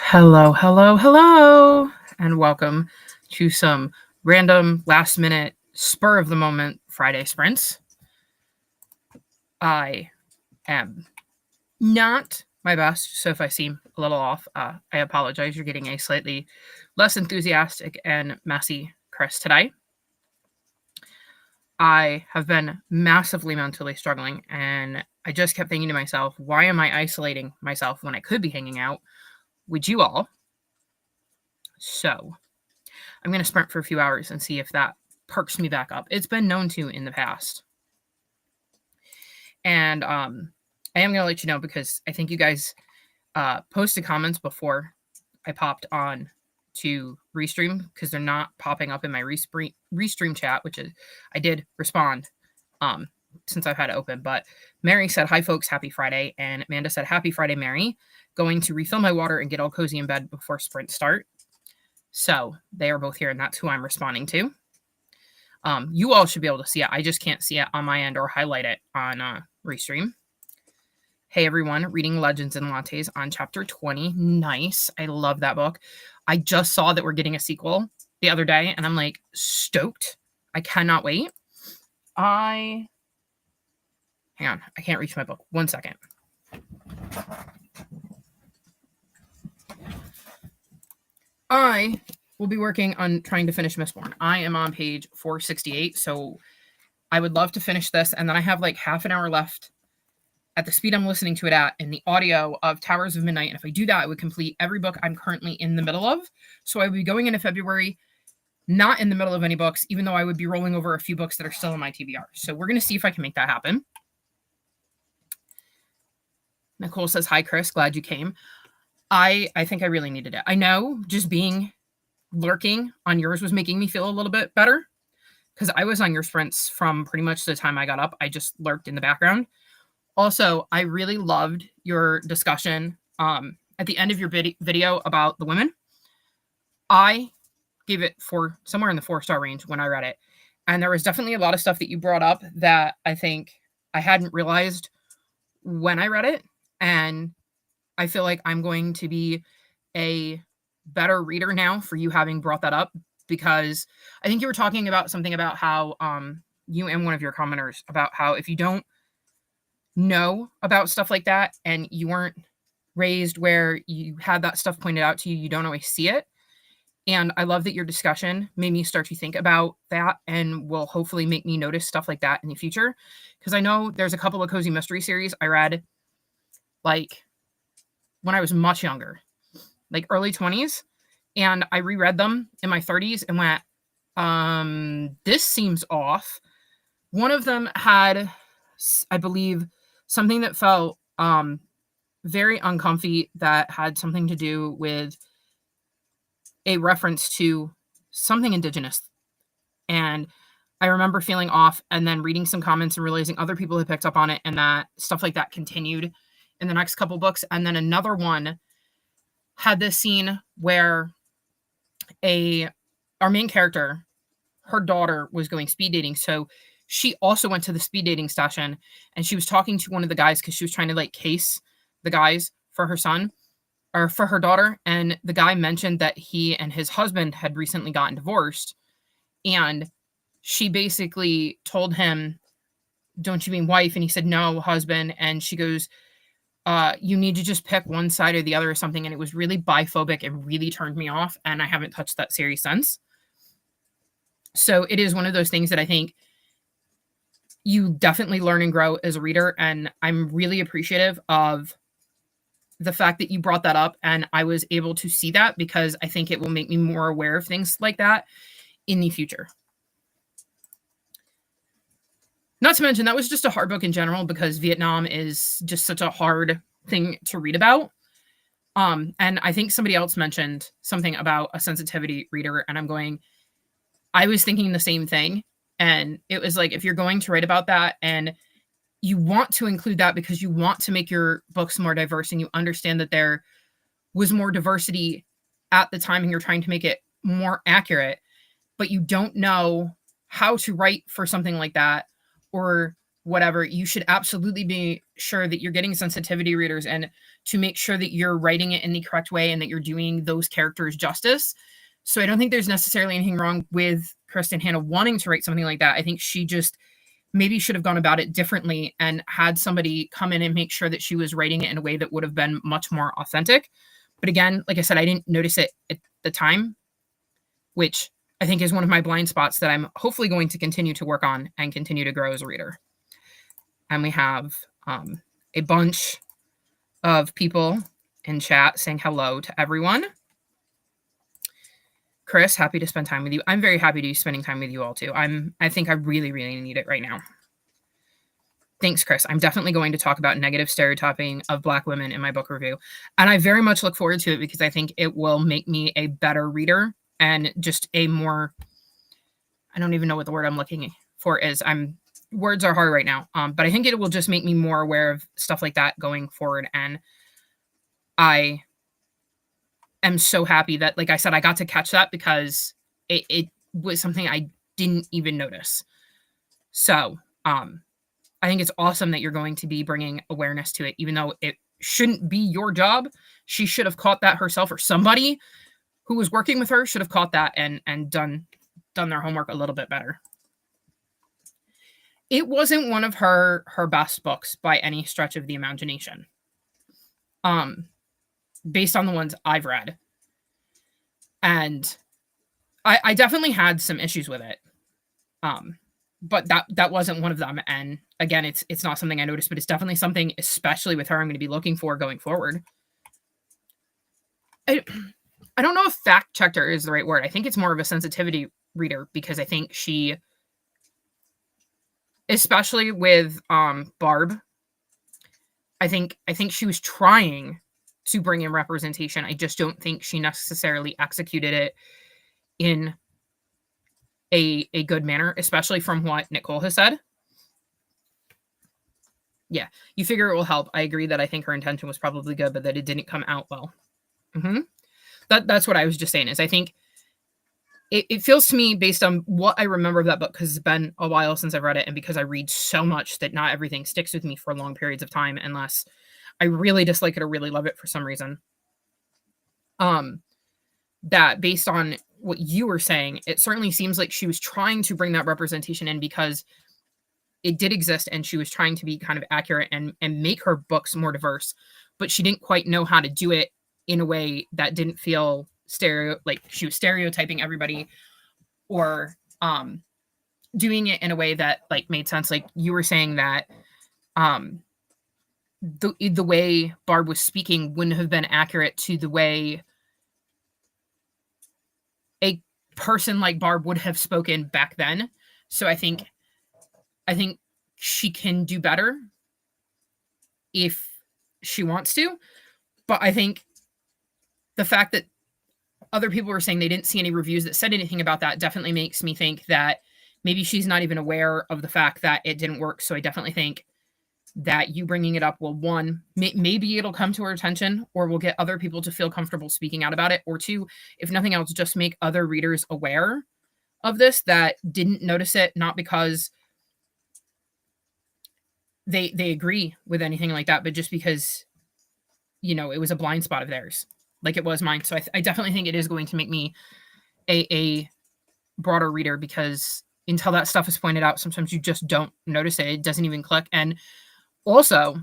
Hello, hello, hello, and welcome to some random last minute spur of the moment Friday sprints. I am not my best, so if I seem a little off, I apologize. You're getting a slightly less enthusiastic and messy Chris today. I have been massively mentally struggling, and I just kept thinking to myself, why am I isolating myself when I could be hanging out with you all? So I'm going to sprint for a few hours and see if that perks me back up. It's been known to in the past. And I am going to let you know because I think you guys posted comments before I popped on to Restream because they're not popping up in my Restream chat, which is I did respond since I've had it open. But Mary said, "Hi folks, happy Friday." And Amanda said, "Happy Friday, Mary. Going to refill my water and get all cozy in bed before sprint start." So they are both here, and that's who I'm responding to. You all should be able to see it. I just can't see it on my end or highlight it on Restream. Hey everyone, reading Legends and Lattes on chapter 20. Nice. I love that book. I just saw that we're getting a sequel the other day, and I'm like stoked. I cannot wait. Hang on, I can't reach my book. 1 second. I will be working on trying to finish Mistborn. I am on page 468, so I would love to finish this, and then I have like half an hour left at the speed I'm listening to it at in the audio of Towers of Midnight. And if I do that, I would complete every book I'm currently in the middle of. So I would be going into February not in the middle of any books, even though I would be rolling over a few books that are still in my TBR. So we're going to see if I can make that happen. Nicole says, "Hi, Chris. Glad you came." I think I really needed it. I know just being lurking on yours was making me feel a little bit better because I was on your sprints from pretty much the time I got up. I just lurked in the background. Also, I really loved your discussion at the end of your video about the women. I gave it somewhere in the 4-star range when I read it. And there was definitely a lot of stuff that you brought up that I think I hadn't realized when I read it. And I feel like I'm going to be a better reader now for you having brought that up, because I think you were talking about something about how you and one of your commenters about how if you don't know about stuff like that and you weren't raised where you had that stuff pointed out to you, you don't always see it. And I love that your discussion made me start to think about that and will hopefully make me notice stuff like that in the future. Because I know there's a couple of cozy mystery series I read like when I was much younger, like early 20s, and I reread them in my 30s and went, this seems off. One of them had, I believe, something that felt very uncomfy that had something to do with a reference to something indigenous. And I remember feeling off and then reading some comments and realizing other people had picked up on it, and that stuff like that continued in the next couple books. And then another one had this scene where our main character, her daughter was going speed dating. So she also went to the speed dating session, and she was talking to one of the guys because she was trying to like case the guys for her son or for her daughter. And the guy mentioned that he and his husband had recently gotten divorced. And she basically told him, "Don't you mean wife?" And he said, "No, husband." And she goes, "You need to just pick one side or the other or something." And it was really biphobic and really turned me off. And I haven't touched that series since. So it is one of those things that I think you definitely learn and grow as a reader. And I'm really appreciative of the fact that you brought that up and I was able to see that, because I think it will make me more aware of things like that in the future. Not to mention, that was just a hard book in general because Vietnam is just such a hard thing to read about. And I think somebody else mentioned something about a sensitivity reader, and I was thinking the same thing. And it was like, if you're going to write about that and you want to include that because you want to make your books more diverse and you understand that there was more diversity at the time and you're trying to make it more accurate, but you don't know how to write for something like that, or whatever, you should absolutely be sure that you're getting sensitivity readers and to make sure that you're writing it in the correct way and that you're doing those characters justice. So I don't think there's necessarily anything wrong with Kristen Hanna wanting to write something like that. I think she just maybe should have gone about it differently and had somebody come in and make sure that she was writing it in a way that would have been much more authentic. But again, like I said, I didn't notice it at the time, which I think is one of my blind spots that I'm hopefully going to continue to work on and continue to grow as a reader. And we have a bunch of people in chat saying hello to everyone. Chris, happy to spend time with you. I'm very happy to be spending time with you all too. I think I really, really need it right now. Thanks, Chris. I'm definitely going to talk about negative stereotyping of Black women in my book review. And I very much look forward to it because I think it will make me a better reader and just a more, I don't even know what the word I'm looking for is. Words are hard right now. But I think it will just make me more aware of stuff like that going forward. And I am so happy that, like I said, I got to catch that because it was something I didn't even notice. So I think it's awesome that you're going to be bringing awareness to it, even though it shouldn't be your job. She should have caught that herself, or somebody who was working with her should have caught that and done their homework a little bit better. It wasn't one of her best books by any stretch of the imagination. Based on the ones I've read. And I definitely had some issues with it. But that wasn't one of them. And again, it's not something I noticed, but it's definitely something, especially with her, I'm going to be looking for going forward. I don't know if fact checker is the right word. I think it's more of a sensitivity reader because I think she, especially with Barb, I think she was trying to bring in representation. I just don't think she necessarily executed it in a good manner, especially from what Nicole has said. Yeah, you figure it will help. I agree that I think her intention was probably good, but that it didn't come out well. That's what I was just saying, is I think it feels to me, based on what I remember of that book, because it's been a while since I've read it, and because I read so much that not everything sticks with me for long periods of time unless I really dislike it or really love it for some reason. That based on what you were saying, it certainly seems like she was trying to bring that representation in because it did exist, and she was trying to be kind of accurate and make her books more diverse, but she didn't quite know how to do it in a way that didn't feel like she was stereotyping everybody, or doing it in a way that like made sense. Like you were saying that the way Barb was speaking wouldn't have been accurate to the way a person like Barb would have spoken back then. So I think she can do better if she wants to. But I think the fact that other people were saying they didn't see any reviews that said anything about that definitely makes me think that maybe she's not even aware of the fact that it didn't work. So I definitely think that you bringing it up will, one, maybe it'll come to her attention, or we'll get other people to feel comfortable speaking out about it, or two, if nothing else, just make other readers aware of this that didn't notice it, not because they agree with anything like that, but just because, it was a blind spot of theirs, like it was mine. So I definitely think it is going to make me a broader reader, because until that stuff is pointed out, sometimes you just don't notice it. It doesn't even click. And also,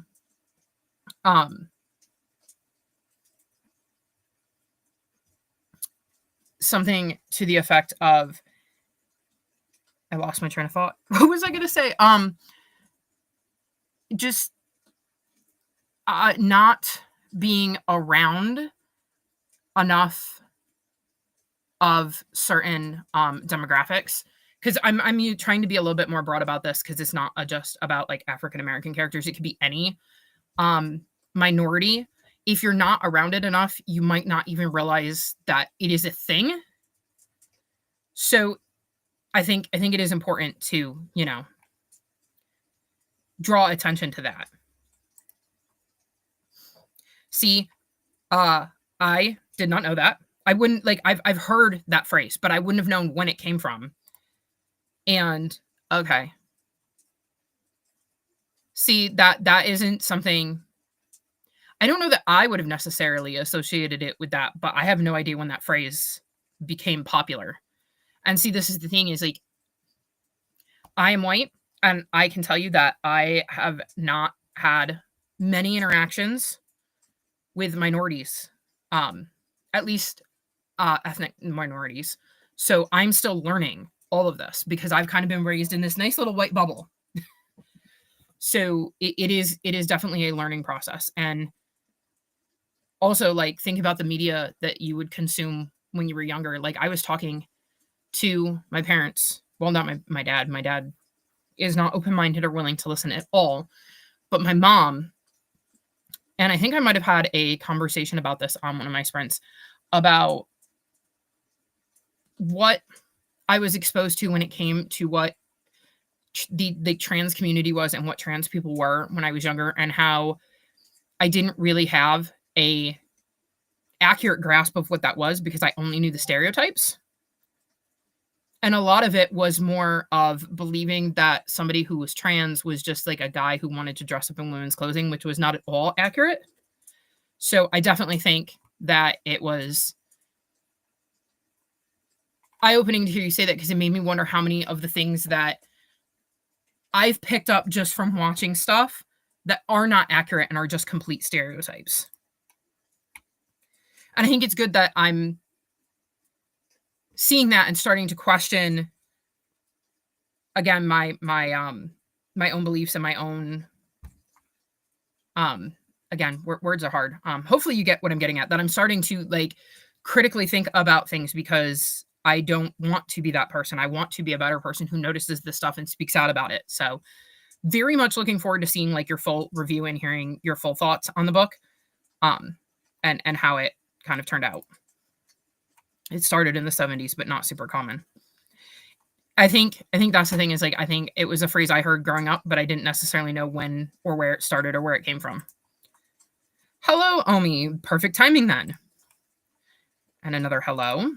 something to the effect of, I lost my train of thought. What was I going to say? Just not being around enough of certain demographics, because I'm trying to be a little bit more broad about this, because it's not just about like African American characters. It could be any minority. If you're not around it enough, you might not even realize that it is a thing. So I think it is important to, draw attention to that. See, I did not know that. I wouldn't, like, I've heard that phrase, but I wouldn't have known when it came from. And okay. See, that isn't something I don't know that I would have necessarily associated it with that, but I have no idea when that phrase became popular. And see, this is the thing is like I am white and I can tell you that I have not had many interactions with minorities. Um at least ethnic minorities. So I'm still learning all of this because I've kind of been raised in this nice little white bubble. So it is definitely a learning process. And also like think about the media that you would consume when you were younger. Like I was talking to my parents. Well, not my dad. My dad is not open-minded or willing to listen at all. But my mom, and I think I might have had a conversation about this on one of my sprints about what I was exposed to when it came to what the trans community was and what trans people were when I was younger, and how I didn't really have a accurate grasp of what that was because I only knew the stereotypes. And a lot of it was more of believing that somebody who was trans was just like a guy who wanted to dress up in women's clothing, which was not at all accurate. So I definitely think that it was eye-opening to hear you say that because it made me wonder how many of the things that I've picked up just from watching stuff that are not accurate and are just complete stereotypes. And I think it's good that I'm seeing that and starting to question again my own beliefs and my own again words are hard. Hopefully you get what I'm getting at, that I'm starting to like critically think about things because I don't want to be that person. I want to be a better person who notices this stuff and speaks out about it. So very much looking forward to seeing like your full review and hearing your full thoughts on the book, and how it kind of turned out. It started in the 70s, but not super common. I think that's the thing is like I think it was a phrase I heard growing up, but I didn't necessarily know when or where it started or where it came from. Hello, Omi. Perfect timing then. And another hello.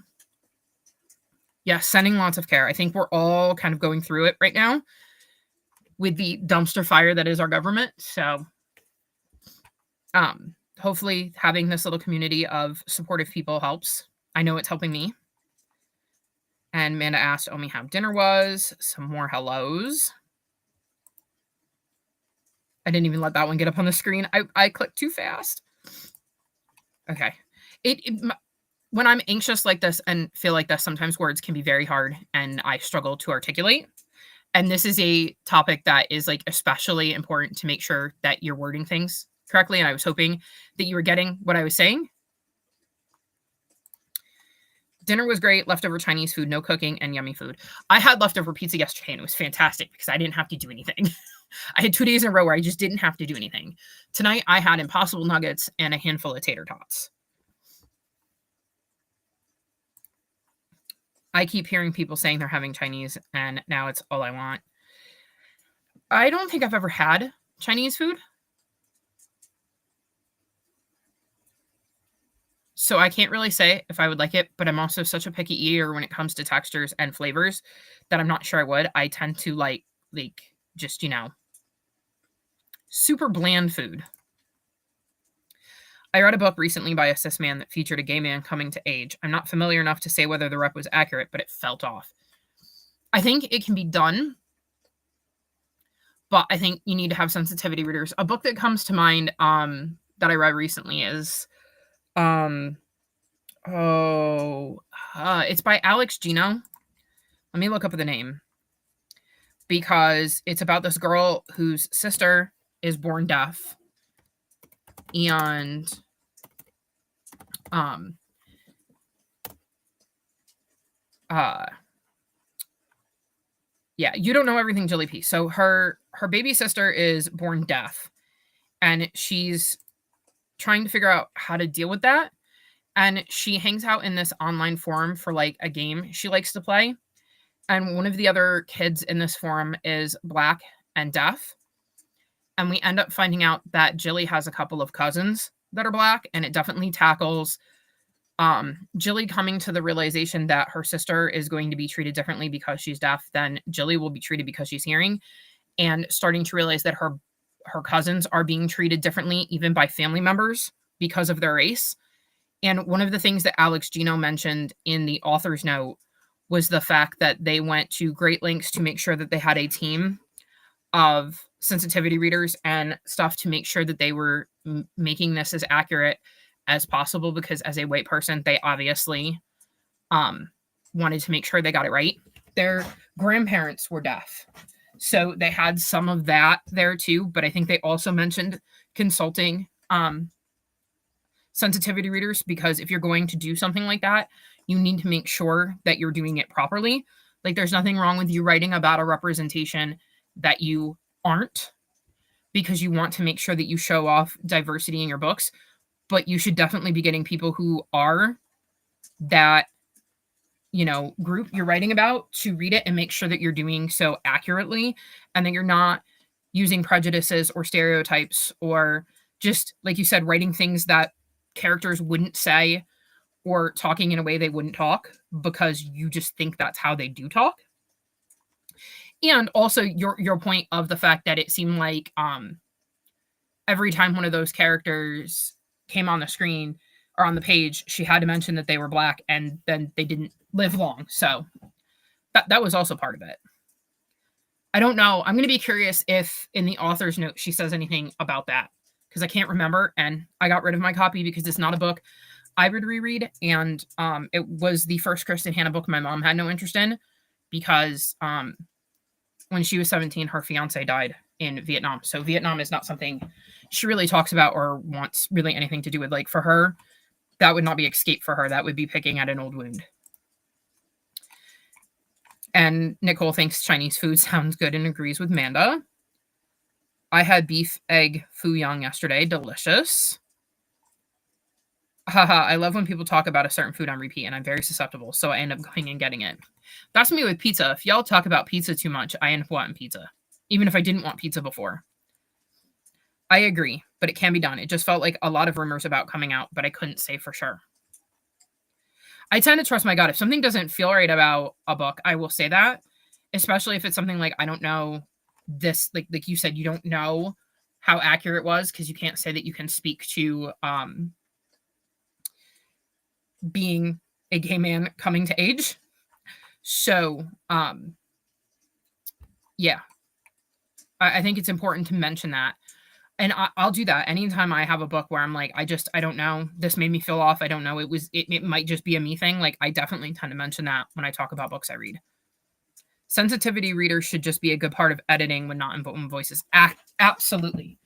Yes, sending lots of care. I think we're all kind of going through it right now with the dumpster fire that is our government. So hopefully having this little community of supportive people helps. I know it's helping me. And Amanda asked Omi how dinner was. Some more hellos. I didn't even let that one get up on the screen. I clicked too fast. Okay. When I'm anxious like this and feel like this, sometimes words can be very hard and I struggle to articulate. And this is a topic that is like especially important to make sure that you're wording things correctly. And I was hoping that you were getting what I was saying. Dinner was great. Leftover Chinese food, no cooking, and yummy food. I had leftover pizza yesterday and it was fantastic because I didn't have to do anything. I had 2 days in a row where I just didn't have to do anything. Tonight I had Impossible nuggets and a handful of tater tots. I keep hearing people saying they're having Chinese and now it's all I want. I don't think I've ever had Chinese food. So I can't really say if I would like it, but I'm also such a picky eater when it comes to textures and flavors that I'm not sure I would. I tend to like just, super bland food. I read a book recently by a cis man that featured a gay man coming to age. I'm not familiar enough to say whether the rep was accurate, but it felt off. I think it can be done, but I think you need to have sensitivity readers. A book that comes to mind that I read recently is it's by Alex Gino. Let me look up the name because it's about this girl whose sister is born deaf and you don't know everything, Jilly P. So her baby sister is born deaf and she's trying to figure out how to deal with that. And she hangs out in this online forum for like a game she likes to play. And one of the other kids in this forum is Black and deaf. And we end up finding out that Jilly has a couple of cousins that are Black, and it definitely tackles Jilly coming to the realization that her sister is going to be treated differently because she's deaf than Jilly will be treated because she's hearing, and starting to realize that her her cousins are being treated differently, even by family members, because of their race. And one of the things that Alex Gino mentioned in the author's note was the fact that they went to great lengths to make sure that they had a team of sensitivity readers and stuff to make sure that they were making this as accurate as possible, because as a white person, they obviously wanted to make sure they got it right. Their grandparents were deaf, so they had some of that there too, but I think they also mentioned consulting sensitivity readers, because if you're going to do something like that, you need to make sure that you're doing it properly. Like, there's nothing wrong with you writing about a representation that you aren't, because you want to make sure that you show off diversity in your books, but you should definitely be getting people who are that, group you're writing about to read it and make sure that you're doing so accurately, and that you're not using prejudices or stereotypes, or just, like you said, writing things that characters wouldn't say, or talking in a way they wouldn't talk, because you just think that's how they do talk. And also your point of the fact that it seemed like every time one of those characters came on the screen or on the page, she had to mention that they were Black, and then they didn't live long. So that was also part of it. I don't know. I'm going to be curious if in the author's note she says anything about that, because I can't remember, and I got rid of my copy because it's not a book I would reread, and it was the first Kristen Hanna book my mom had no interest in, because when she was 17, her fiance died in Vietnam. So Vietnam is not something she really talks about or wants really anything to do with. Like, for her, that would not be escape for her. That would be picking at an old wound. And Nicole thinks Chinese food sounds good and agrees with Manda. I had beef egg foo young yesterday. Delicious. Haha, I love when people talk about a certain food on repeat, and I'm very susceptible, so I end up going and getting it. That's me with pizza. If y'all talk about pizza too much, I end up wanting pizza, even if I didn't want pizza before. I agree, but it can be done. It just felt like a lot of rumors about coming out, but I couldn't say for sure. I tend to trust my gut. If something doesn't feel right about a book, I will say that, especially if it's something like, I don't know this, like you said, you don't know how accurate it was, because you can't say that you can speak to being a gay man coming to age. So, yeah, I think it's important to mention that. And I'll do that anytime I have a book where I'm like, I don't know. This made me feel off. I don't know. It might just be a me thing. Like, I definitely tend to mention that when I talk about books I read. Sensitivity readers should just be a good part of editing when not in voices. Absolutely.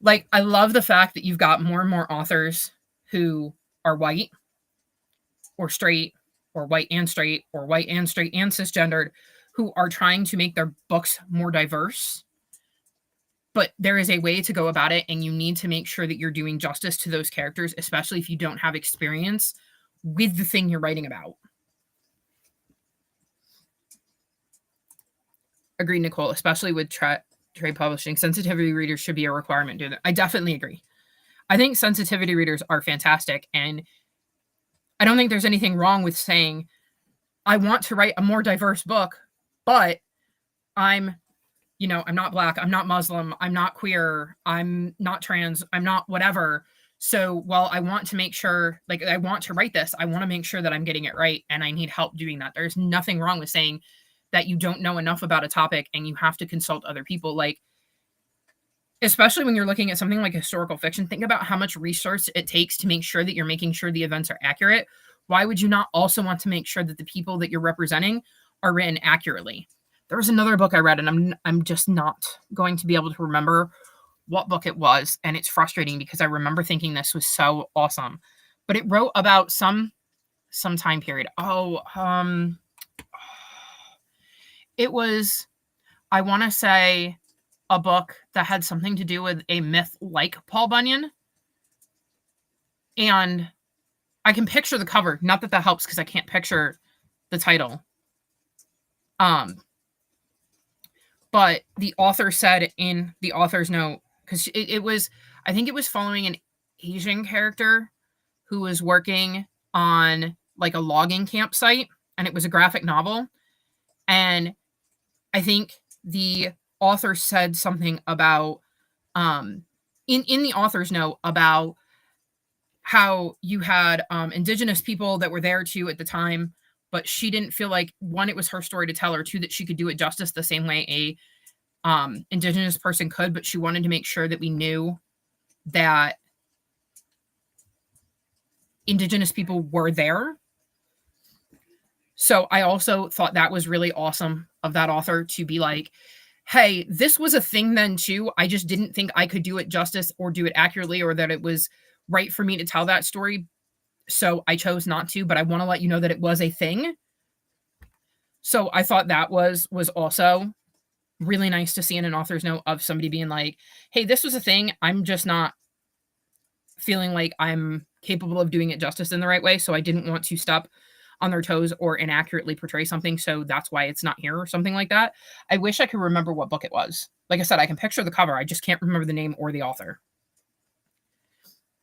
Like, I love the fact that you've got more and more authors who are white or straight or white and straight or white and straight and cisgendered, who are trying to make their books more diverse. But there is a way to go about it, and you need to make sure that you're doing justice to those characters, especially if you don't have experience with the thing you're writing about. Agreed, Nicole, especially with trade publishing. Sensitivity readers should be a requirement. I definitely agree. I think sensitivity readers are fantastic, and I don't think there's anything wrong with saying, I want to write a more diverse book, but I'm not Black, I'm not Muslim, I'm not queer, I'm not trans, I'm not whatever. So while I want to make sure, like, I want to write this, I want to make sure that I'm getting it right, and I need help doing that. There's nothing wrong with saying that you don't know enough about a topic and you have to consult other people. Like, especially when you're looking at something like historical fiction, think about how much research it takes to make sure that you're making sure the events are accurate. Why would you not also want to make sure that the people that you're representing are written accurately? There was another book I read, and I'm just not going to be able to remember what book it was, and it's frustrating because I remember thinking this was so awesome. But it wrote about some time period. It was, I want to say, a book that had something to do with a myth like Paul Bunyan. And I can picture the cover. Not that that helps, because I can't picture the title. But the author said in the author's note, because it was, I think it was following an Asian character who was working on like a logging campsite, and it was a graphic novel. And I think the author said something about um, in the author's note about how you had indigenous people that were there too at the time, but she didn't feel like one, it was her story to tell, or two, that she could do it justice the same way a indigenous person could, but she wanted to make sure that we knew that indigenous people were there. So I also thought that was really awesome of that author to be like, hey, this was a thing then too. I just didn't think I could do it justice or do it accurately, or that it was right for me to tell that story. So I chose not to, but I want to let you know that it was a thing. So I thought that was also really nice to see in an author's note of somebody being like, hey, this was a thing. I'm just not feeling like I'm capable of doing it justice in the right way. So I didn't want to step on their toes or inaccurately portray something. So that's why it's not here or something like that. I wish I could remember what book it was. Like I said, I can picture the cover. I just can't remember the name or the author.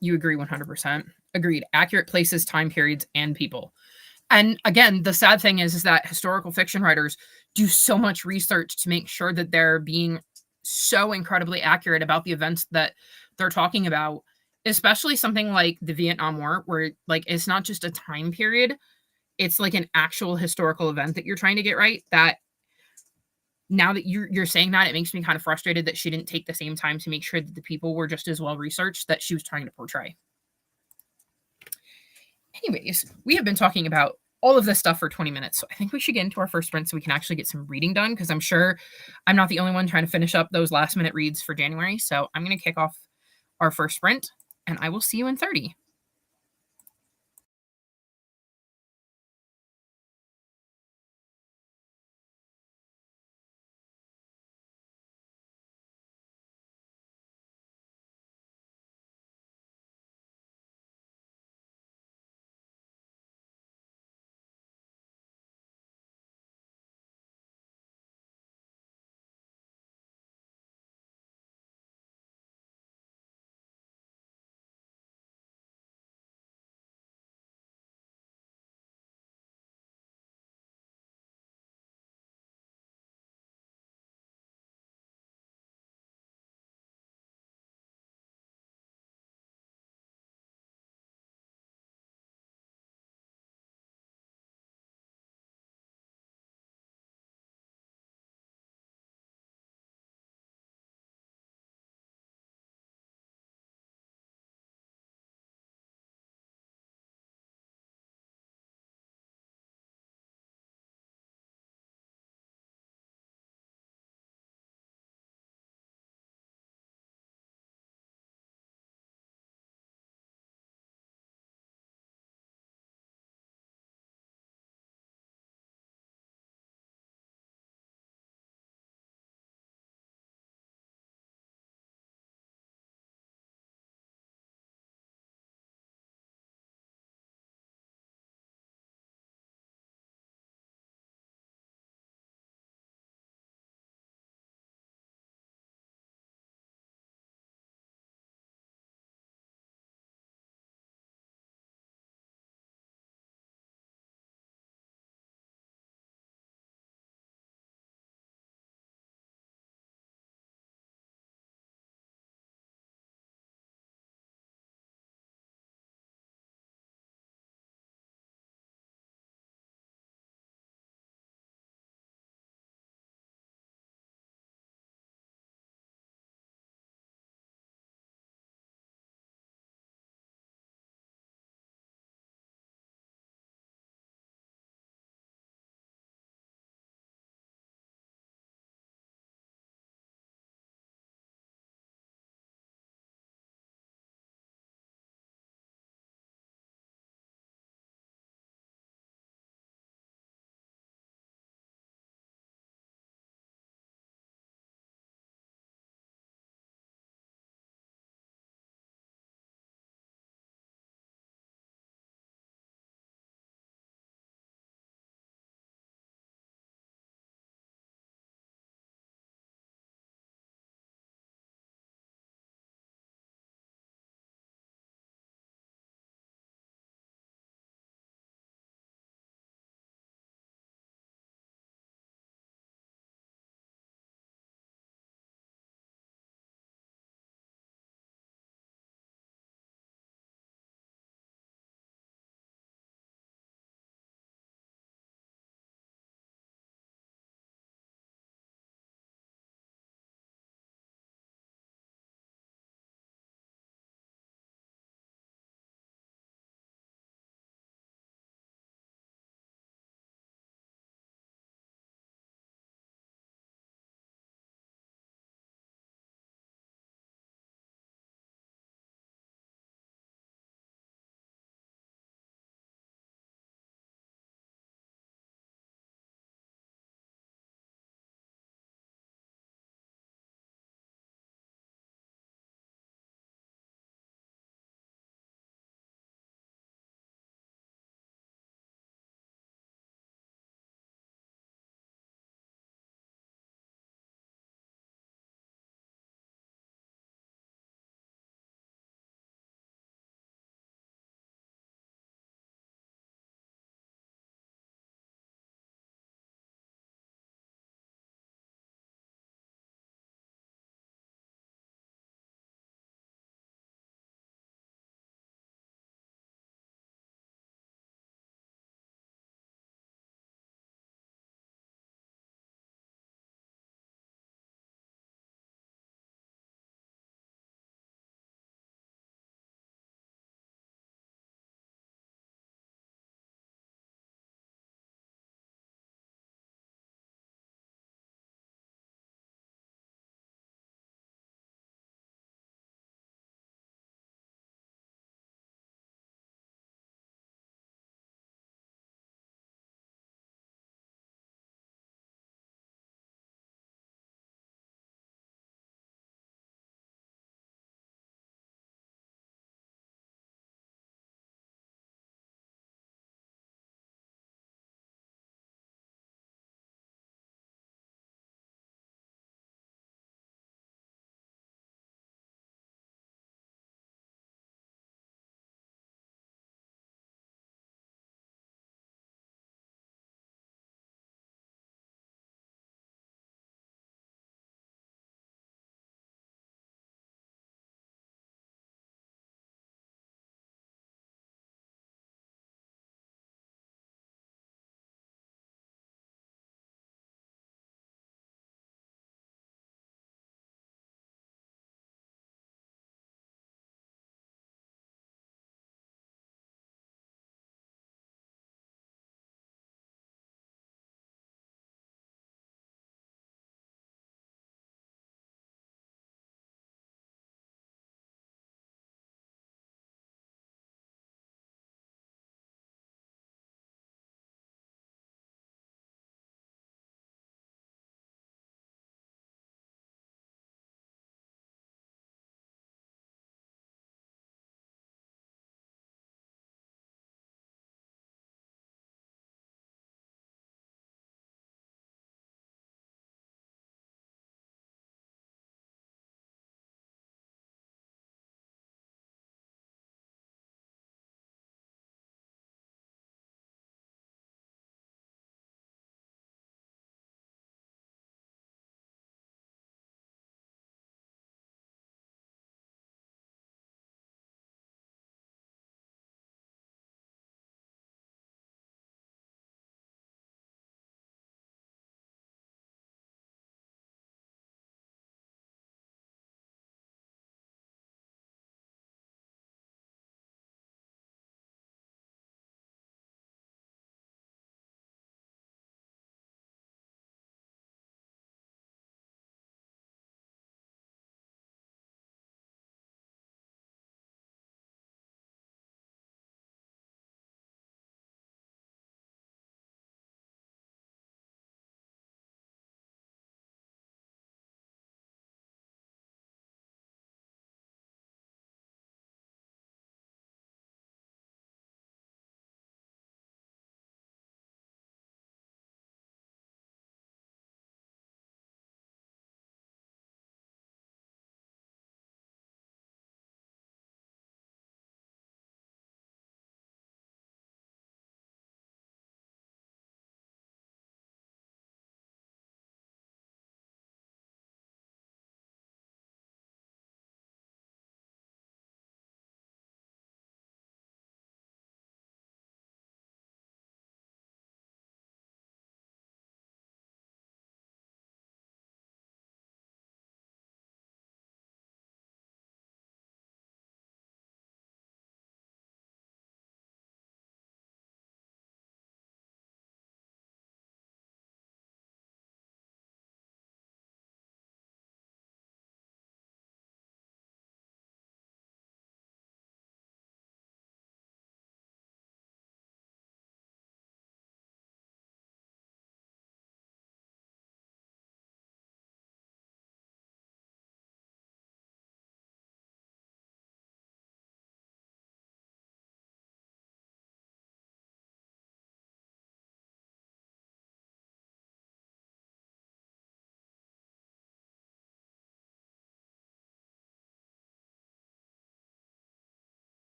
You agree 100%. Agreed. Accurate places, time periods, and people. And again, the sad thing is that historical fiction writers do so much research to make sure that they're being so incredibly accurate about the events that they're talking about, especially something like the Vietnam War, where like it's not just a time period, it's like an actual historical event that you're trying to get right. That now that you're saying that, it makes me kind of frustrated that she didn't take the same time to make sure that the people were just as well researched that she was trying to portray. Anyways, we have been talking about all of this stuff for 20 minutes. So I think we should get into our first sprint so we can actually get some reading done, because I'm sure I'm not the only one trying to finish up those last minute reads for January. So I'm going to kick off our first sprint, and I will see you in 30.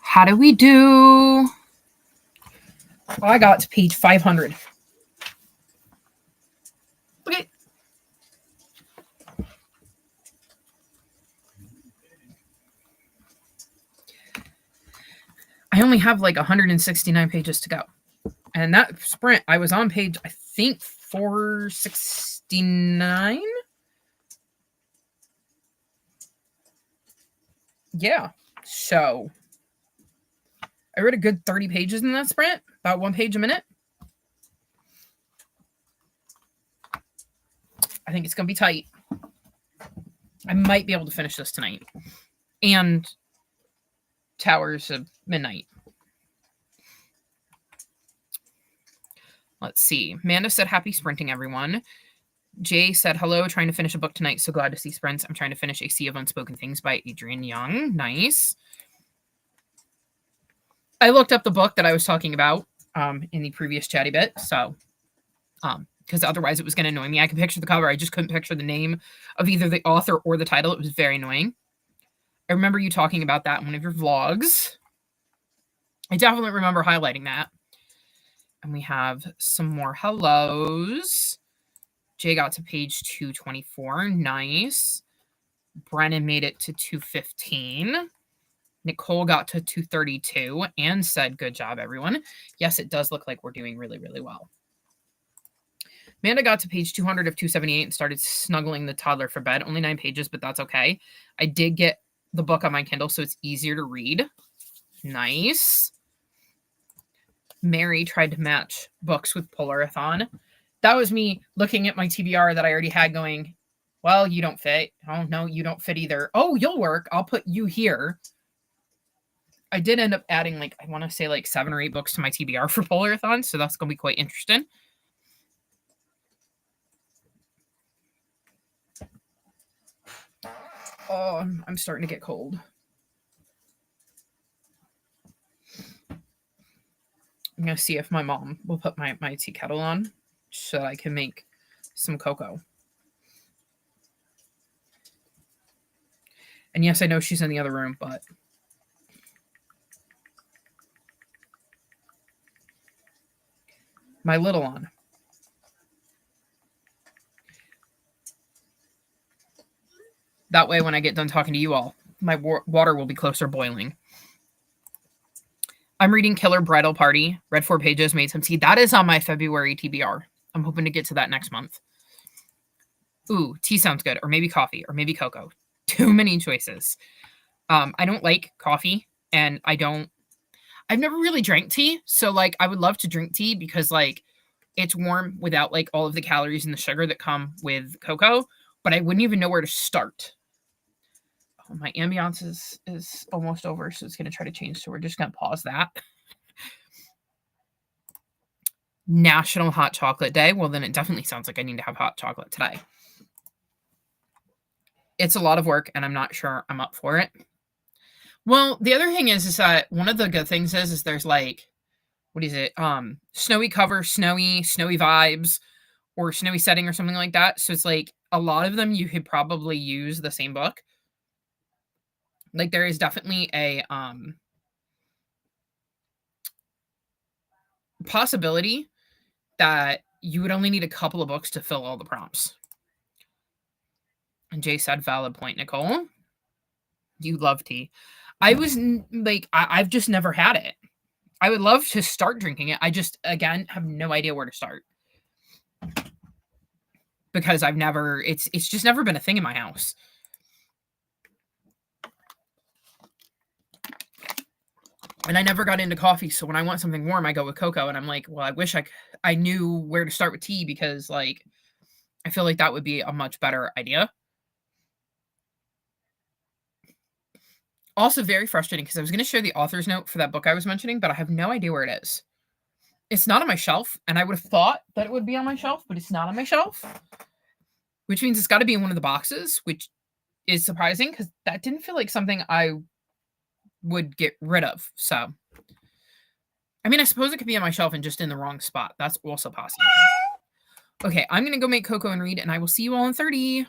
How do we do? I got to page 500. Okay. I only have like 169 pages to go. And that sprint, I was on page, I think, 469. Yeah. So I read a good 30 pages in that sprint, about 1 page a minute. I think it's going to be tight. I might be able to finish this tonight. And Towers of Midnight. Let's see. Amanda said, happy sprinting, everyone. Jay said, hello, trying to finish a book tonight. So glad to see sprints. I'm trying to finish A Sea of Unspoken Things by Adrienne Young. Nice. I looked up the book that I was talking about in the previous chatty bit. So, because otherwise it was going to annoy me. I could picture the cover. I just couldn't picture the name of either the author or the title. It was very annoying. I remember you talking about that in one of your vlogs. I definitely remember highlighting that. And we have some more hellos. Jay got to page 224. Nice. Brennan made it to 215. Nicole got to 232 and said, good job, everyone. Yes, it does look like we're doing really, really well. Amanda got to page 200 of 278 and started snuggling the toddler for bed. Only 9 pages, but that's okay. I did get the book on my Kindle, so it's easier to read. Nice. Mary tried to match books with Polarathon. That was me looking at my TBR that I already had going, well, you don't fit. Oh, no, you don't fit either. Oh, you'll work. I'll put you here. I did end up adding, like, I want to say like 7 or 8 books to my TBR for Polarathon, so that's going to be quite interesting. Oh, I'm starting to get cold. I'm going to see if my mom will put my tea kettle on so I can make some cocoa. And yes, I know she's in the other room, but my little one. That way, when I get done talking to you all, my water will be closer boiling. I'm reading Killer Bridal Party. Read 4 pages, made some tea. That is on my February TBR. I'm hoping to get to that next month. Ooh, tea sounds good. Or maybe coffee. Or maybe cocoa. Too many choices. I don't like coffee. And I've never really drank tea. So, like, I would love to drink tea because, like, it's warm without, like, all of the calories and the sugar that come with cocoa. But I wouldn't even know where to start. My ambiance is almost over, so it's going to try to change. So we're just going to pause that. National Hot Chocolate Day. Well, then it definitely sounds like I need to have hot chocolate today. It's a lot of work, and I'm not sure I'm up for it. Well, the other thing is that one of the good things is there's like, what is it? Snowy cover, snowy vibes, or snowy setting or something like that. So it's like a lot of them you could probably use the same book. Like there is definitely a possibility that you would only need a couple of books to fill all the prompts. And Jay said, valid point, Nicole. You love tea. I was like, I've just never had it. I would love to start drinking it. I just, again, have no idea where to start. Because it's just never been a thing in my house. And I never got into coffee, so when I want something warm, I go with cocoa. And I'm like, well, I wish I knew where to start with tea because, like, I feel like that would be a much better idea. Also very frustrating because I was going to share the author's note for that book I was mentioning, but I have no idea where it is. It's not on my shelf, and I would have thought that it would be on my shelf, but it's not on my shelf, which means it's got to be in one of the boxes, which is surprising because that didn't feel like something I would get rid of. So, I mean, I suppose it could be on my shelf and just in the wrong spot. That's also possible. Okay, I'm going to go make cocoa and read, and I will see you all in 30.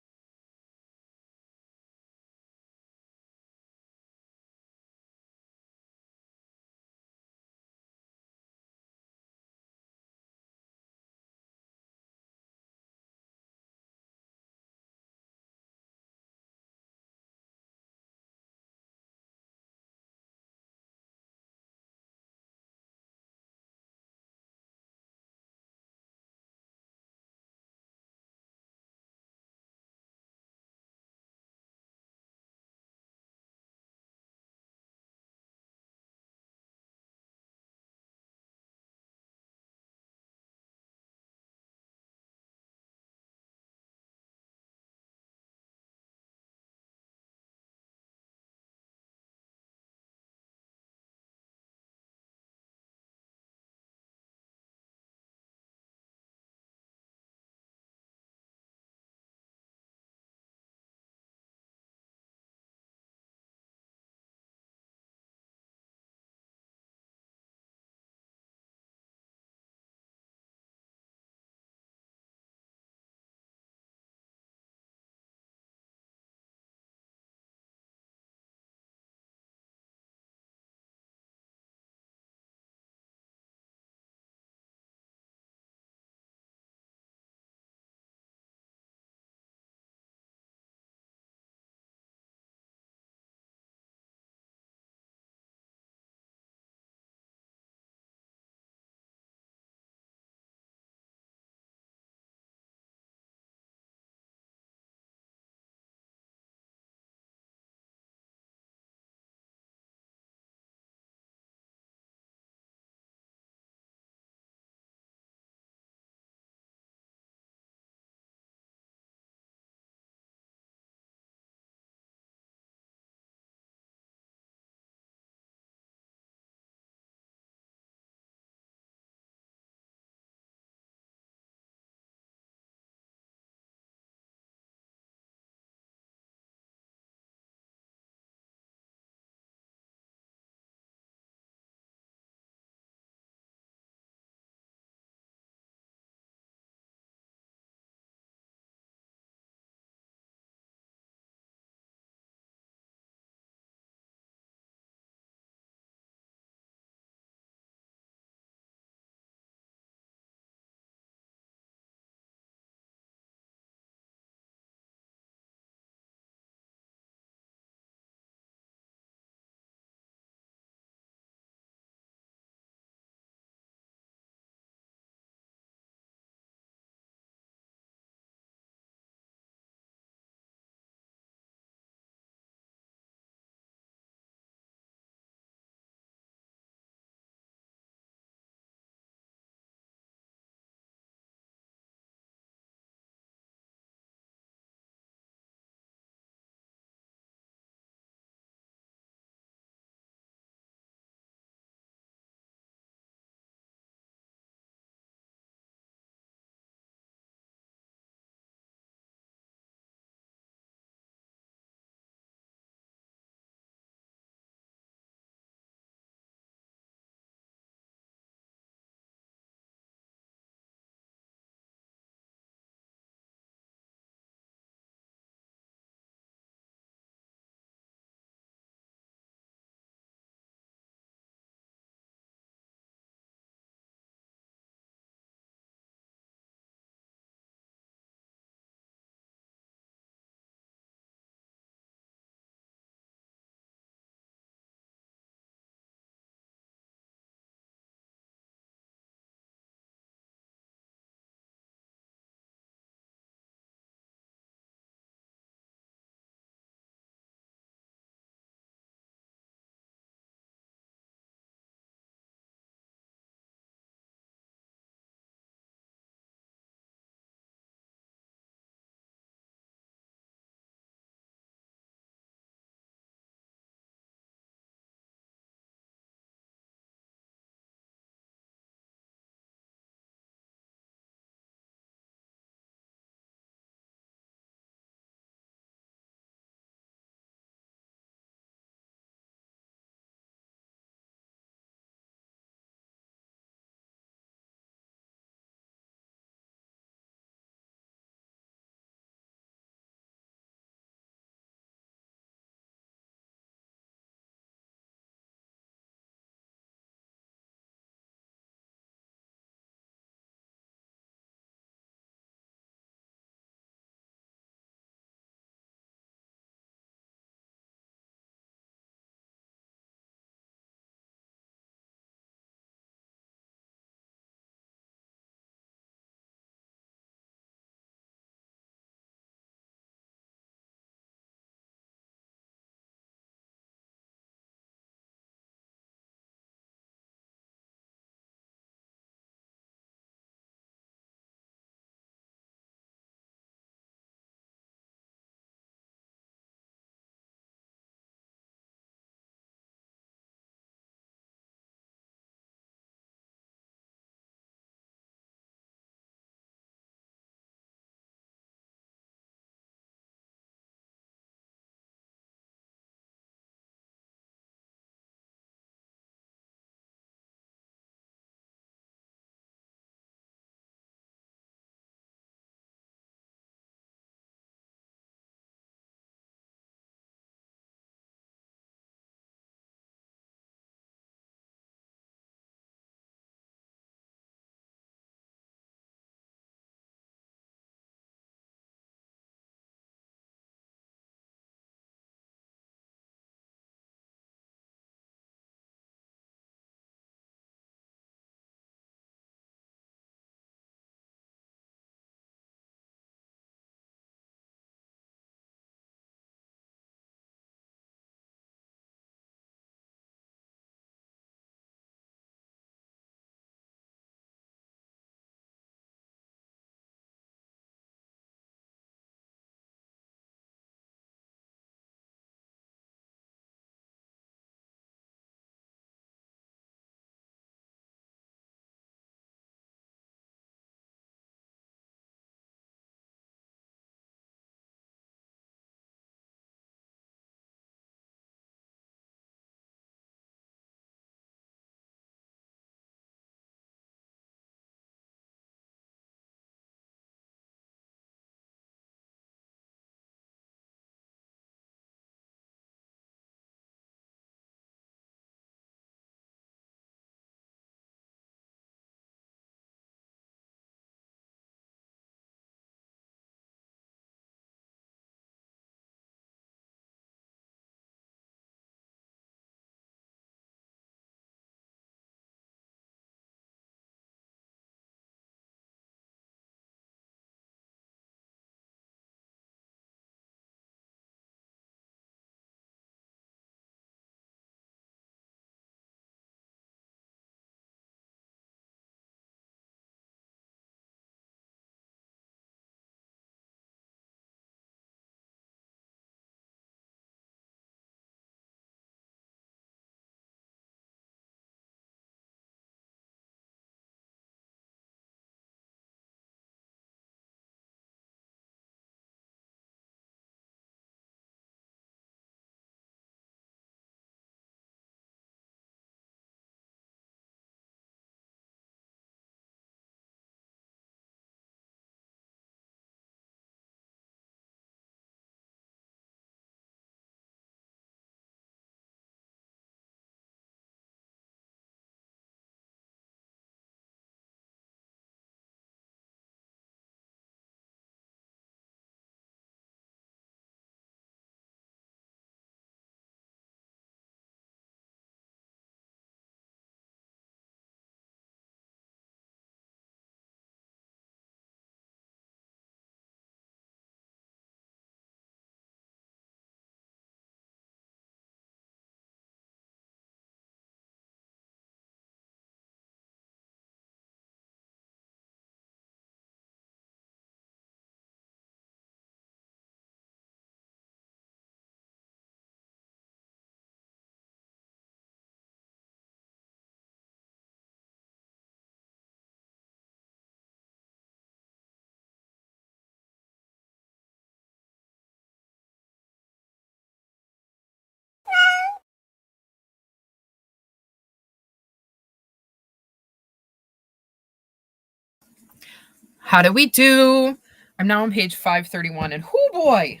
How do we do? I'm now on page 531, and oh boy!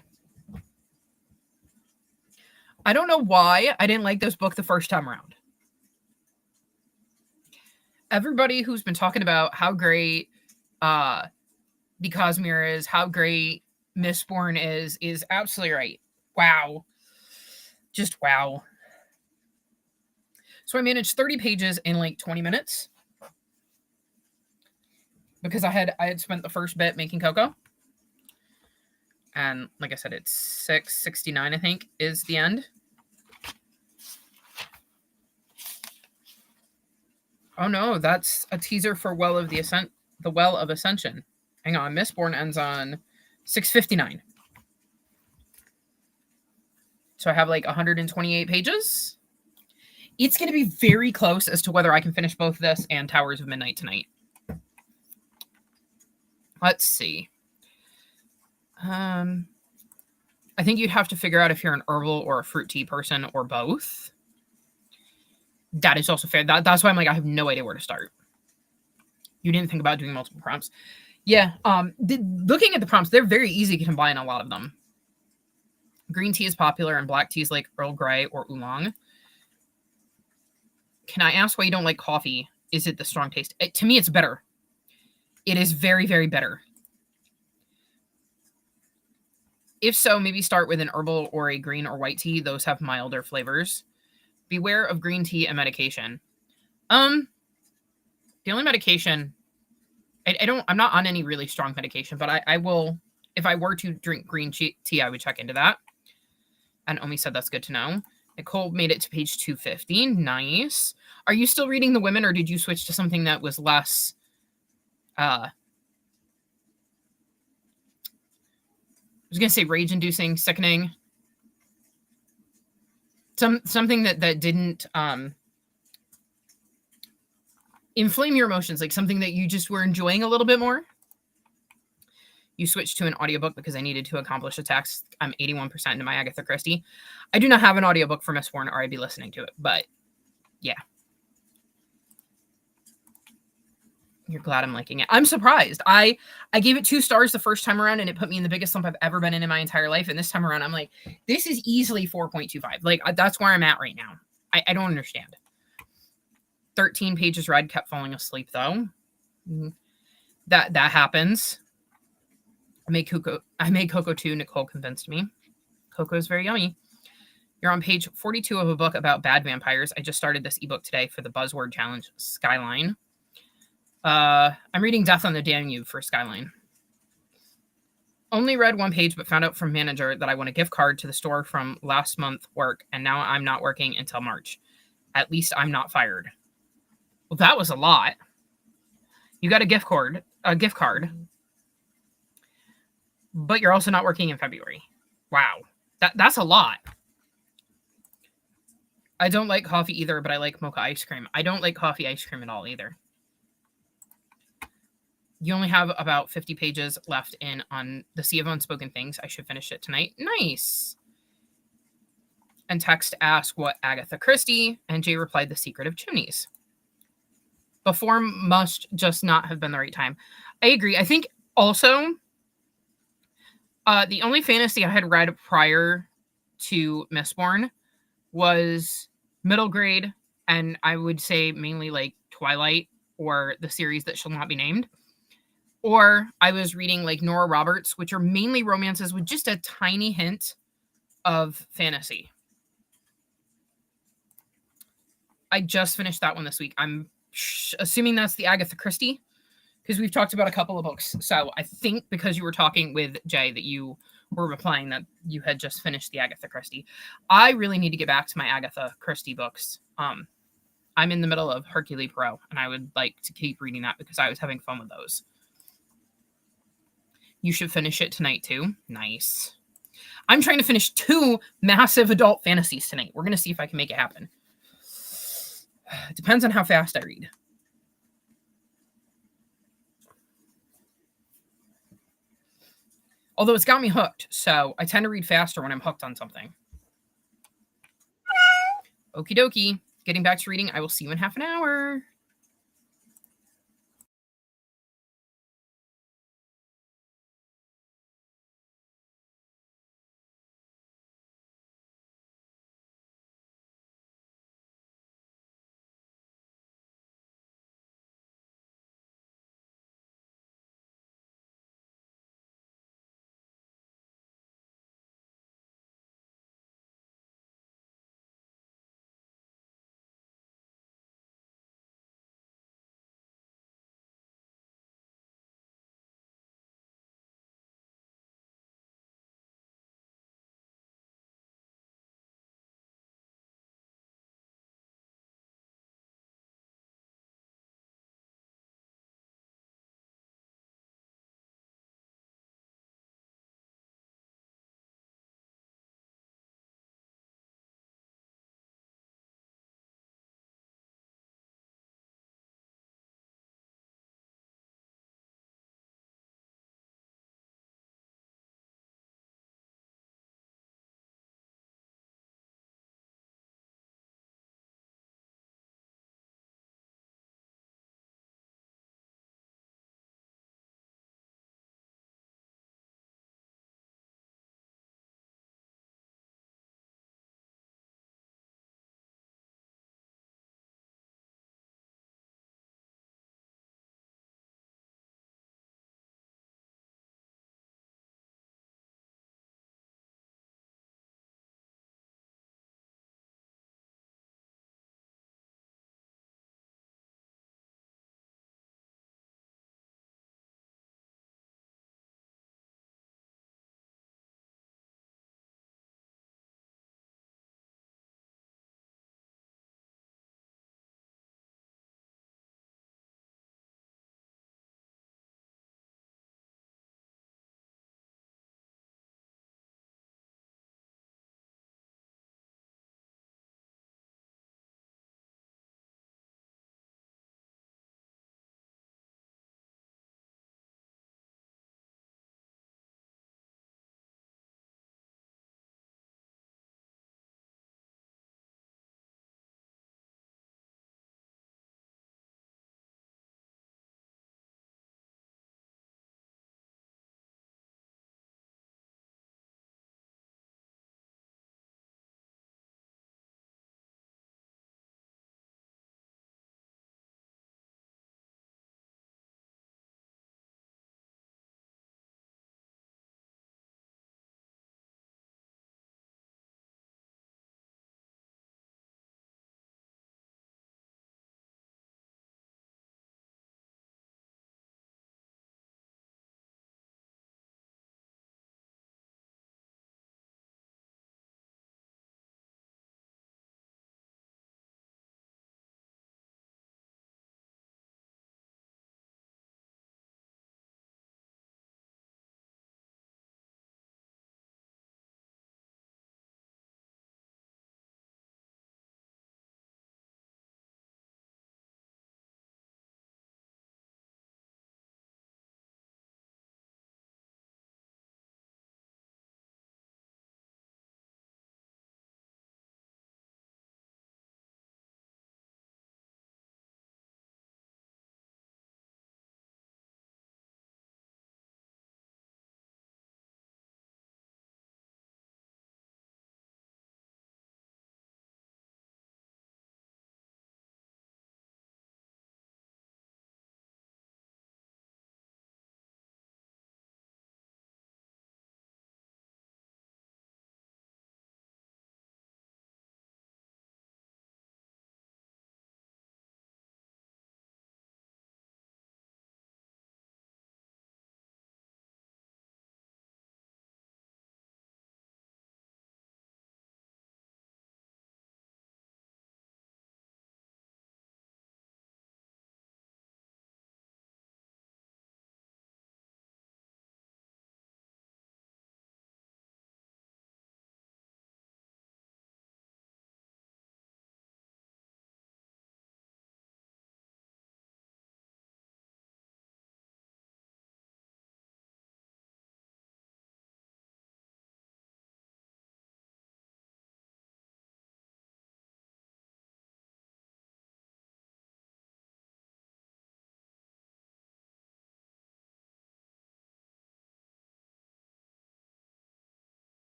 I don't know why I didn't like this book the first time around. Everybody who's been talking about how great The Cosmere is, how great Mistborn is absolutely right. Wow. Just wow. So I managed 30 pages in like 20 minutes because I had spent the first bit making cocoa. And like I said, it's 669, I think, is the end. Oh no, that's a teaser for the Well of Ascension. Hang on, Mistborn ends on 659. So I have like 128 pages. It's going to be very close as to whether I can finish both this and Towers of Midnight tonight. Let's see. I think you'd have to figure out if you're an herbal or a fruit tea person or both. That is also fair. That's why I'm like, I have no idea where to start. You didn't think about doing multiple prompts. Yeah. Looking at the prompts, they're very easy to combine a lot of them. Green tea is popular and black teas like Earl Grey or Oolong. Can I ask why you don't like coffee? Is it the strong taste? To me, it's better. It is very, very better. If so, maybe start with an herbal or a green or white tea. Those have milder flavors. Beware of green tea and medication. The only medication, I'm not on any really strong medication, but I will, if I were to drink green tea, I would check into that. And Omi said that's good to know. Nicole made it to page 250. Nice. Are you still reading The Women, or did you switch to something that was less, I was going to say rage-inducing, sickening. Something that didn't inflame your emotions, like something that you just were enjoying a little bit more. You switched to an audiobook because I needed to accomplish a task. I'm 81% into my Agatha Christie. I do not have an audiobook for Mistborn, or I'd be listening to it, but yeah. You're glad I'm liking it. I'm surprised. I gave it 2 stars the first time around, and it put me in the biggest slump I've ever been in my entire life. And this time around, I'm like, this is easily 4.25. Like, that's where I'm at right now. I don't understand. 13 pages read, kept falling asleep, though. That happens. I made cocoa too. Nicole convinced me. Cocoa is very yummy. You're on page 42 of a book about bad vampires. I just started this ebook today for the Buzzword Challenge Skyline. I'm reading Death on the Danube for Skyline. Only read 1 page, but found out from manager that I won a gift card to the store from last month work, and now I'm not working until March. At least I'm not fired. Well, that was a lot. You got a gift card, but you're also not working in February. Wow. That's a lot. I don't like coffee either, but I like mocha ice cream. I don't like coffee ice cream at all either. You only have about 50 pages left on the Sea of Unspoken Things. I should finish it tonight. Nice. And text asked what Agatha Christie, and Jay replied, The Secret of Chimneys. Before must just not have been the right time. I agree. I think also the only fantasy I had read prior to Mistborn was middle grade, and I would say mainly like Twilight or the series that shall not be named. Or I was reading like Nora Roberts, which are mainly romances with just a tiny hint of fantasy. I just finished that one this week. I'm assuming that's the Agatha Christie, because we've talked about a couple of books. So I think because you were talking with Jay that you were replying that you had just finished the Agatha Christie. I really need to get back to my Agatha Christie books. I'm in the middle of Hercule Poirot, and I would like to keep reading that because I was having fun with those. You should finish it tonight too. Nice. I'm trying to finish 2 massive adult fantasies tonight. We're going to see if I can make it happen. It depends on how fast I read. Although it's got me hooked, so I tend to read faster when I'm hooked on something. Okie dokie. Getting back to reading. I will see you in half an hour.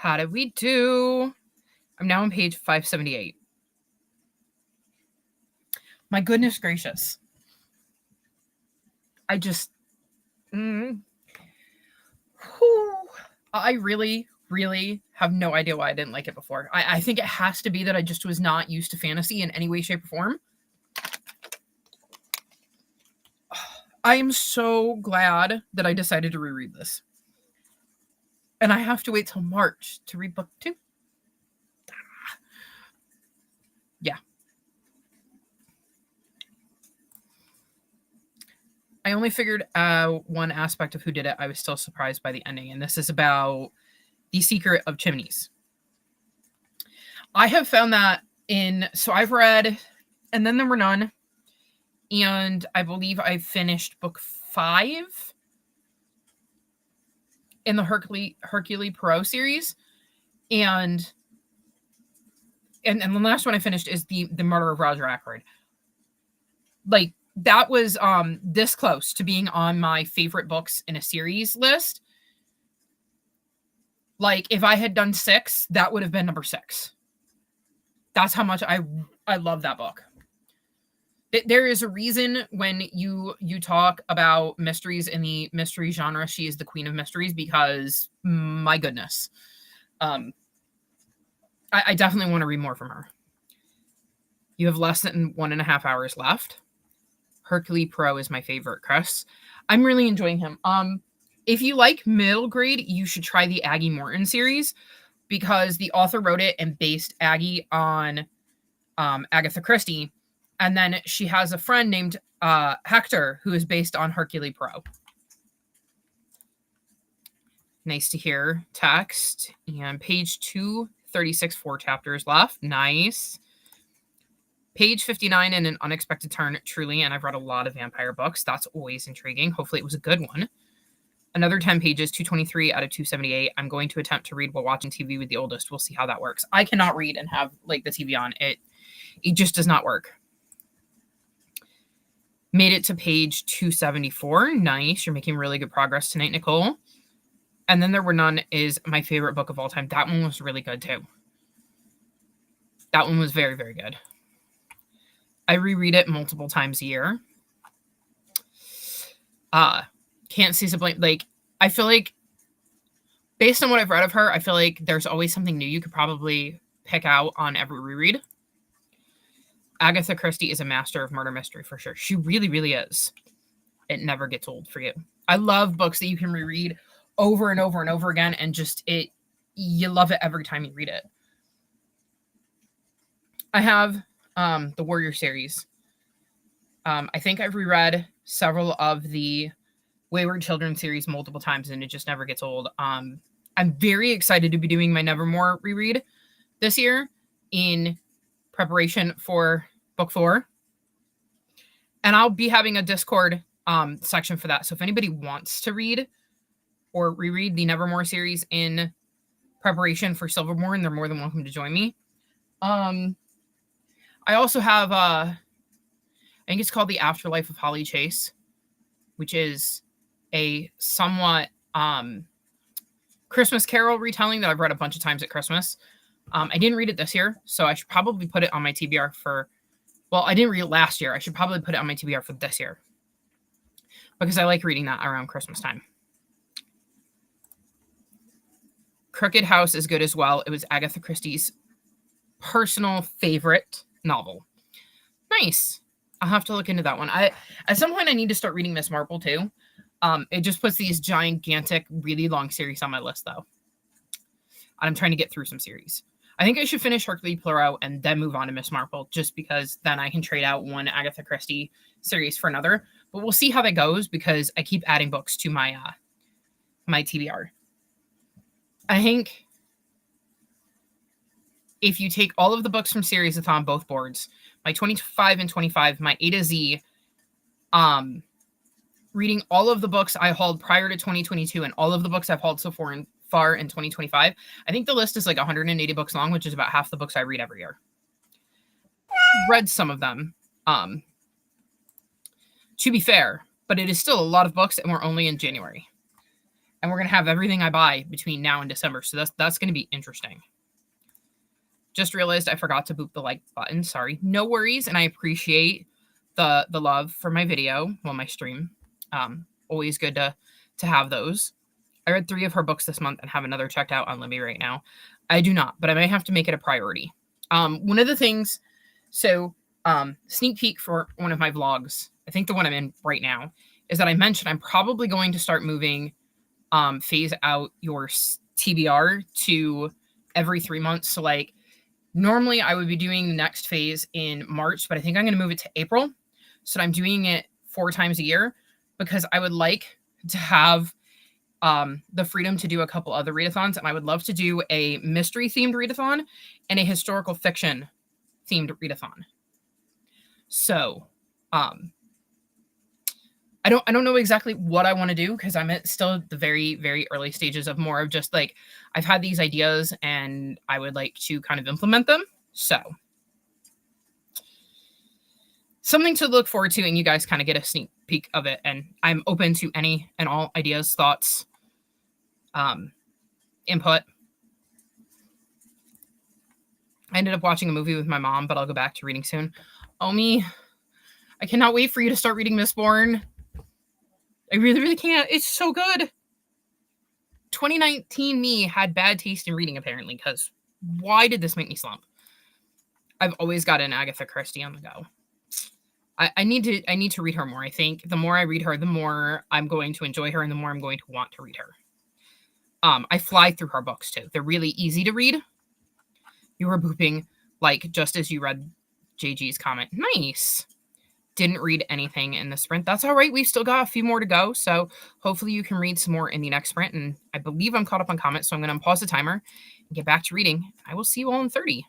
How did we do? I'm now on page 578. My goodness gracious. I just... I really, really have no idea why I didn't like it before. I think it has to be that I just was not used to fantasy in any way, shape, or form. I am so glad that I decided to reread this. And I have to wait till March to read book 2. Yeah. I only figured out one aspect of who did it. I was still surprised by the ending. And this is about The Secret of Chimneys. I have found that so I've read And Then There Were None. And I believe I finished book 5 in the Hercule Poirot series. And the last one I finished is the Murder of Roger Ackroyd. Like, that was this close to being on my favorite books in a series list. Like, if I had done 6, that would have been number 6. That's how much I love that book. There is a reason when you talk about mysteries in the mystery genre, she is the queen of mysteries, because my goodness. I definitely want to read more from her. You have less than 1.5 hours left. Hercule Poirot is my favorite, Chris. I'm really enjoying him. If you like middle grade, you should try the Aggie Morton series, because the author wrote it and based Aggie on Agatha Christie. And then she has a friend named Hector, who is based on Hercule Poirot. Nice to hear. Text. And page 236, 4 chapters left. Nice. Page 59, and An Unexpected Turn, truly. And I've read a lot of vampire books. That's always intriguing. Hopefully it was a good one. Another 10 pages, 223 out of 278. I'm going to attempt to read while watching TV with the oldest. We'll see how that works. I cannot read and have like the TV on. It just does not work. Made it to page 274. Nice. You're making really good progress tonight, Nicole. And Then There Were None is my favorite book of all time. That one was really good too. That one was very, very good. I reread it multiple times a year. Can't Cease to Blame. Like, I feel like, based on what I've read of her, I feel like there's always something new you could probably pick out on every reread. Agatha Christie is a master of murder mystery for sure. She really, really is. It never gets old for you. I love books that you can reread over and over and over again, and just you love it every time you read it. I have the Warrior series. I think I've reread several of the Wayward Children series multiple times, and it just never gets old. I'm very excited to be doing my Nevermore reread this year in preparation for book 4. And I'll be having a Discord section for that. So if anybody wants to read or reread the Nevermore series in preparation for Silverborn, they're more than welcome to join me. I also have, I think it's called The Afterlife of Holly Chase, which is a somewhat Christmas Carol retelling that I've read a bunch of times at Christmas. I didn't read it this year, so I should probably put it on my TBR for... Well, I didn't read it last year. I should probably put it on my TBR for this year, because I like reading that around Christmas time. Crooked House is good as well. It was Agatha Christie's personal favorite novel. Nice. I'll have to look into that one. At some point, I need to start reading Miss Marple, too. It just puts these gigantic, really long series on my list, though. I'm trying to get through some series. I think I should finish Hercule Poirot and then move on to Miss Marple, just because then I can trade out one Agatha Christie series for another. But we'll see how that goes, because I keep adding books to my my TBR. I think if you take all of the books from Series-a-thon, both boards, my 25 and 25, my A to Z, reading all of the books I hauled prior to 2022 and all of the books I've hauled so far in 2025, I think the list is like 180 books long, which is about half the books I read every year. Read some of them, to be fair, but it is still a lot of books, and we're only in January. And we're going to have everything I buy between now and December. So that's going to be interesting. Just realized I forgot to boop the like button. Sorry. No worries. And I appreciate the love for my video, well, my stream. Always good to have those. I read 3 of her books this month and have another checked out on Libby right now. I do not, but I may have to make it a priority. One of the things, so sneak peek for one of my vlogs, I think the one I'm in right now, is that I mentioned I'm probably going to start moving phase out your TBR to every 3 months. So like normally I would be doing the next phase in March, but I think I'm going to move it to April. So I'm doing it 4 times a year because I would like to have the freedom to do a couple other readathons, and I would love to do a mystery themed readathon and a historical fiction themed readathon. So I don't know exactly what I want to do because I'm still at the very, very early stages of more of just like I've had these ideas and I would like to kind of implement them. So something to look forward to, and you guys kind of get a sneak peek of it. And I'm open to any and all ideas, thoughts, input. I ended up watching a movie with my mom, but I'll go back to reading soon. Omi, I cannot wait for you to start reading Mistborn. I really, really can't. It's so good. 2019 me had bad taste in reading, apparently, because why did this make me slump? I've always got an Agatha Christie on the go. I need to read her more. I think the more I read her, the more I'm going to enjoy her and the more I'm going to want to read her. I fly through her books too. They're really easy to read. You were booping like just as you read JG's comment. Nice. Didn't read anything in the sprint. That's all right. We've still got a few more to go. So hopefully you can read some more in the next sprint. And I believe I'm caught up on comments. So I'm going to unpause the timer and get back to reading. I will see you all in 30.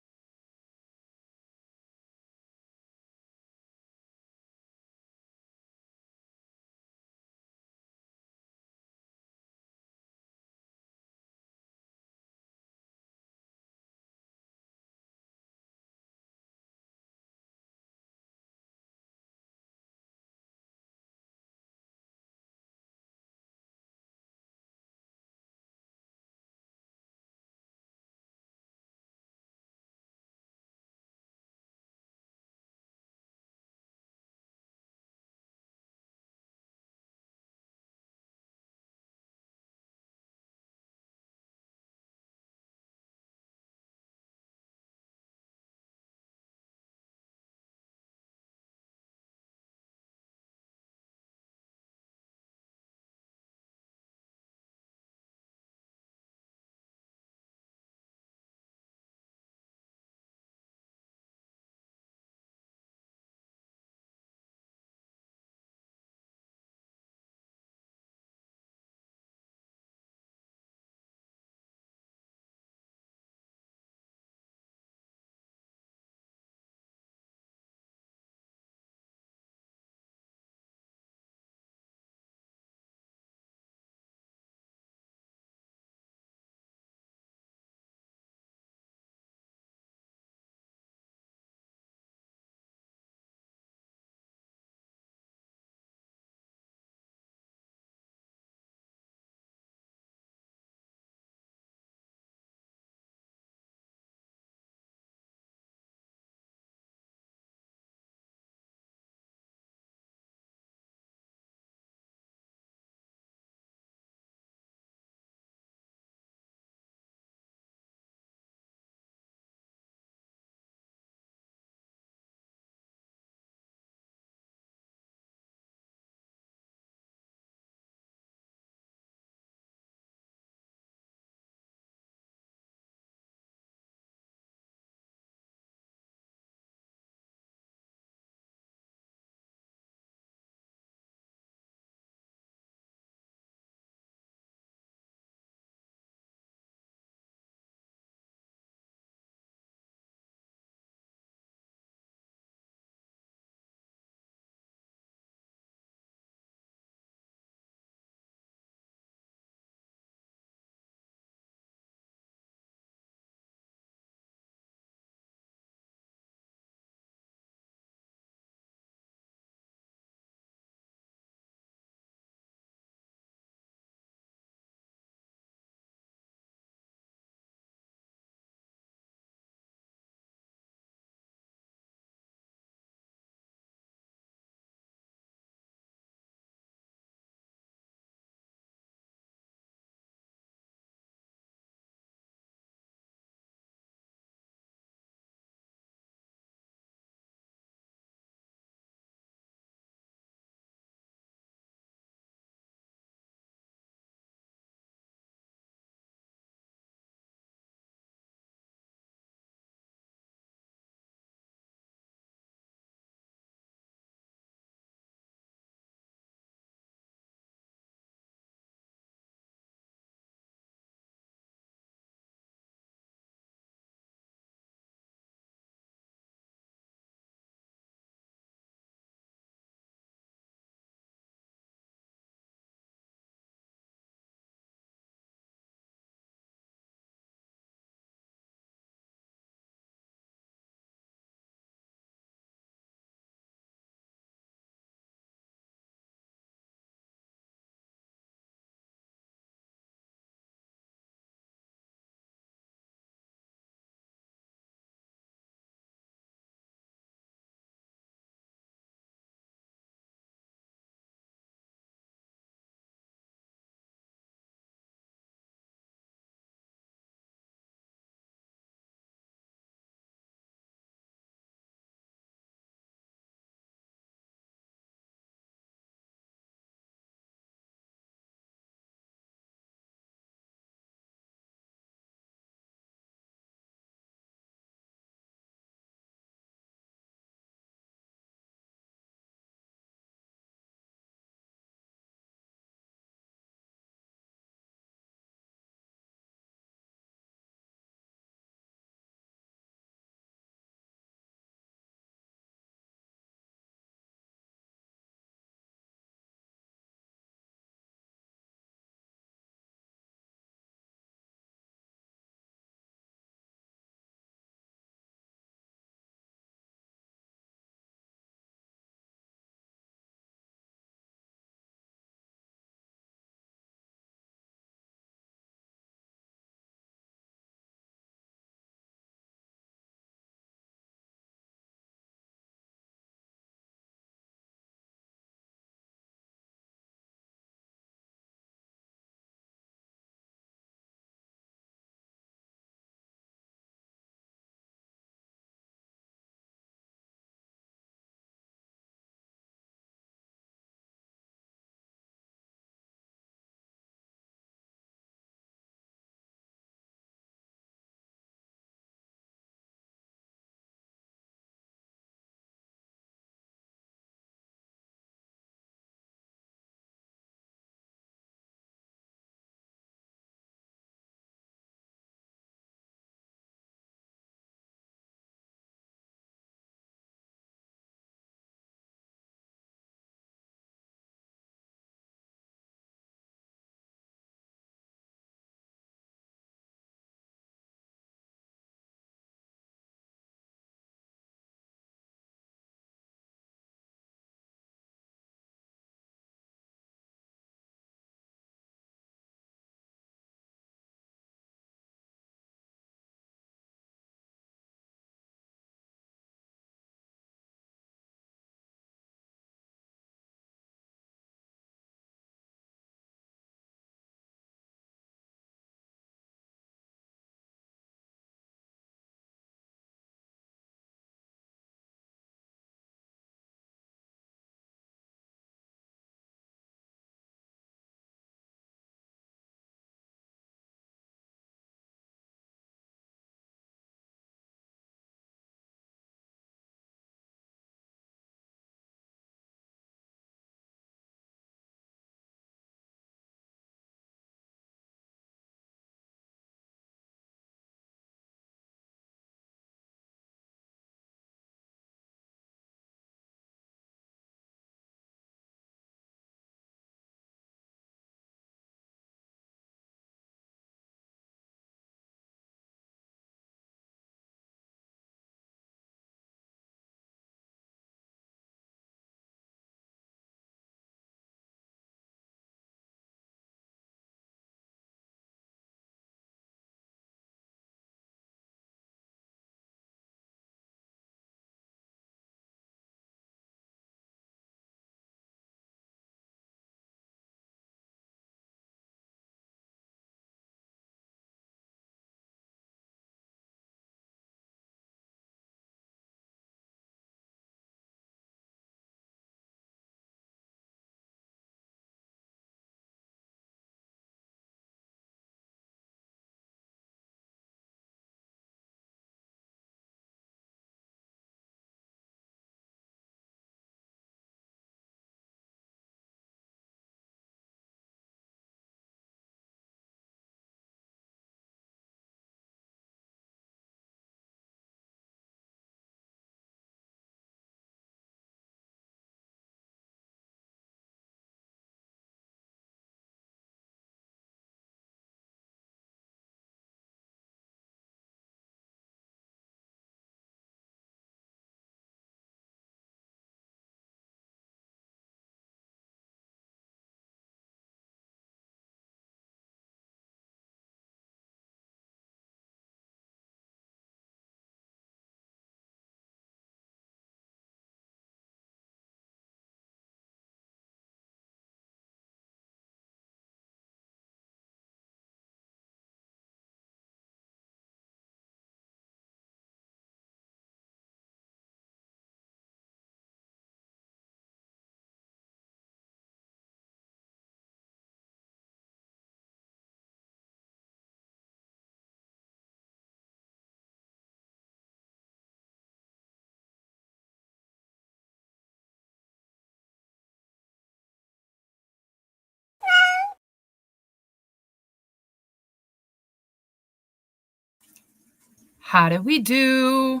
How did we do?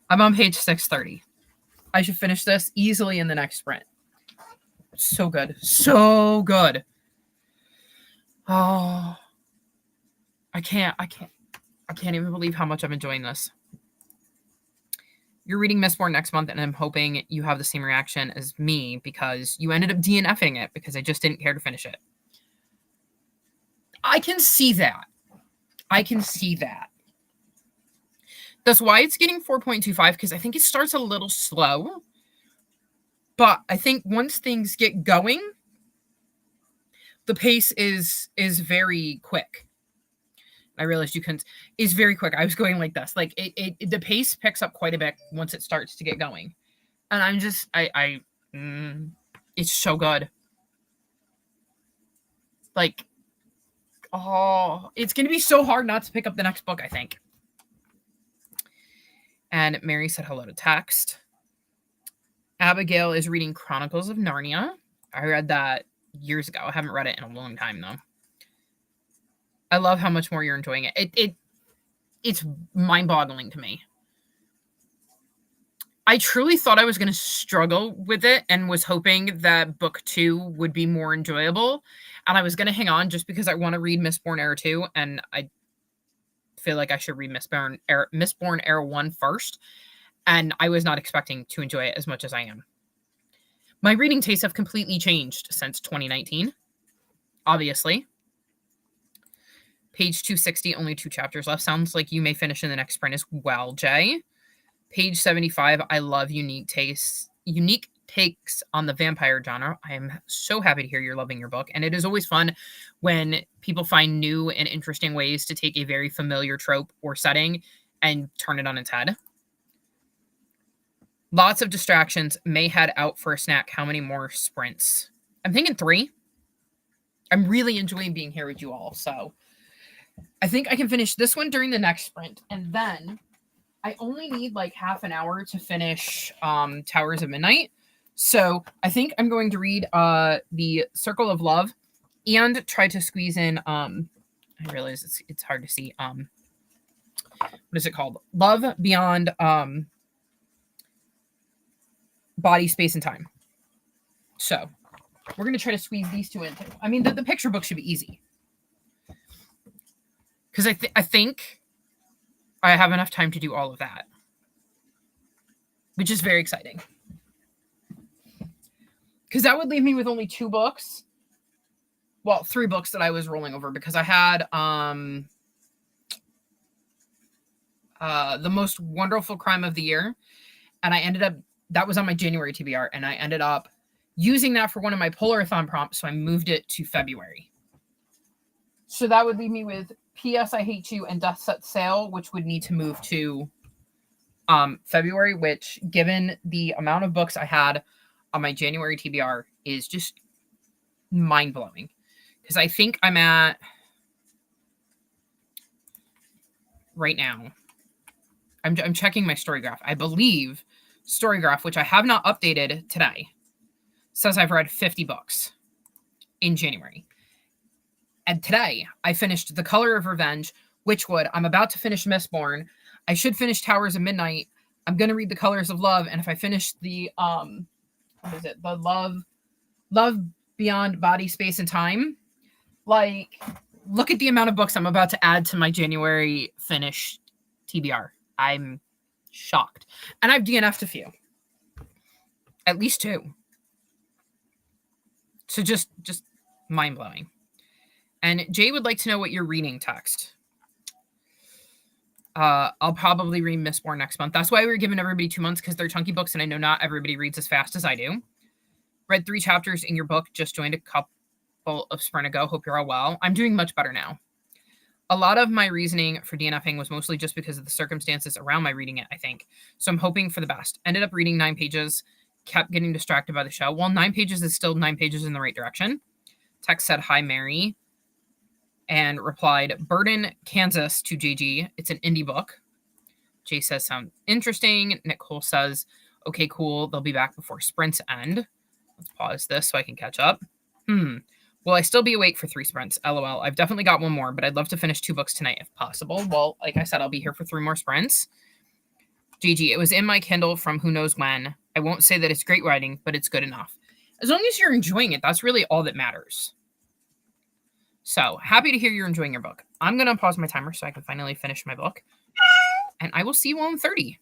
I'm on page 630. I should finish this easily in the next sprint. So good. So good. Oh, I can't even believe how much I'm enjoying this. You're reading Mistborn next month, and I'm hoping you have the same reaction as me because you ended up DNFing it because I just didn't care to finish it. I can see that. That's why it's getting 4.25, because I think it starts a little slow. But I think once things get going, the pace is very quick. I realized you couldn't. Is very quick. I was going like this. Like the pace picks up quite a bit once it starts to get going, and I'm just it's so good. Like, oh, it's gonna be so hard not to pick up the next book, I think. And Mary said hello to text. Abigail is reading Chronicles of Narnia. I read that years ago. I haven't read it in a long time though. I love how much more you're enjoying it. It's mind-boggling to me. I truly thought I was going to struggle with it and was hoping that book 2 would be more enjoyable. And I was going to hang on just because I want to read Mistborn Era 2. And I feel like I should read Mistborn Era 1 first. And I was not expecting to enjoy it as much as I am. My reading tastes have completely changed since 2019. Obviously. Page 260, only 2 chapters left. Sounds like you may finish in the next sprint as well, Jay. Page 75, I love unique takes on the vampire genre. I am so happy to hear you're loving your book. And it is always fun when people find new and interesting ways to take a very familiar trope or setting and turn it on its head. Lots of distractions. May head out for a snack. How many more sprints? I'm thinking 3. I'm really enjoying being here with you all. So I think I can finish this one during the next sprint. And then I only need like half an hour to finish Towers of Midnight. So I think I'm going to read The Circle of Love and try to squeeze in, I realize it's hard to see. What is it called? Love Beyond Body, Space, and Time. So we're going to try to squeeze these 2 in too. I mean, the picture book should be easy. Because I think I have enough time to do all of that, which is very exciting. Because that would leave me with only 2 books. Well, 3 books that I was rolling over because I had The Most Wonderful Crime of the Year. And I ended up, that was on my January TBR. And I ended up using that for one of my Polarothon prompts. So I moved it to February. So that would leave me with P.S. I Hate You and Death Set Sail, which would need to move to February, which, given the amount of books I had on my January TBR, is just mind-blowing. Because I think I'm at, right now, I'm checking my Storygraph. I believe Storygraph, which I have not updated today, says I've read 50 books in January. And today, I finished The Color of Revenge, Witchwood. I'm about to finish Mistborn. I should finish Towers of Midnight. I'm going to read The Colors of Love. And if I finish the, what is it? The Love Beyond Body, Space, and Time. Like, look at the amount of books I'm about to add to my January finish TBR. I'm shocked. And I've DNF'd a few. At least 2. So just mind-blowing. And Jay would like to know what you're reading, text. I'll probably read Mistborn next month. That's why we're giving everybody 2 months, because they're chunky books, and I know not everybody reads as fast as I do. Read 3 chapters in your book. Just joined a couple of sprint ago. Hope you're all well. I'm doing much better now. A lot of my reasoning for DNFing was mostly just because of the circumstances around my reading it, I think. So I'm hoping for the best. Ended up reading 9 pages. Kept getting distracted by the show. Well, 9 pages is still 9 pages in the right direction. Text said, hi, Mary. And replied, Burden, Kansas to JG. It's an indie book. Jay says, sound interesting. Nicole says, okay, cool. They'll be back before sprints end. Let's pause this so I can catch up. Will I still be awake for 3 sprints? LOL. I've definitely got one more, but I'd love to finish 2 books tonight if possible. Well, like I said, I'll be here for 3 more sprints. GG. It was in my Kindle from who knows when. I won't say that it's great writing, but it's good enough. As long as you're enjoying it, that's really all that matters. So happy to hear you're enjoying your book. I'm going to pause my timer so I can finally finish my book. And I will see you all in 30.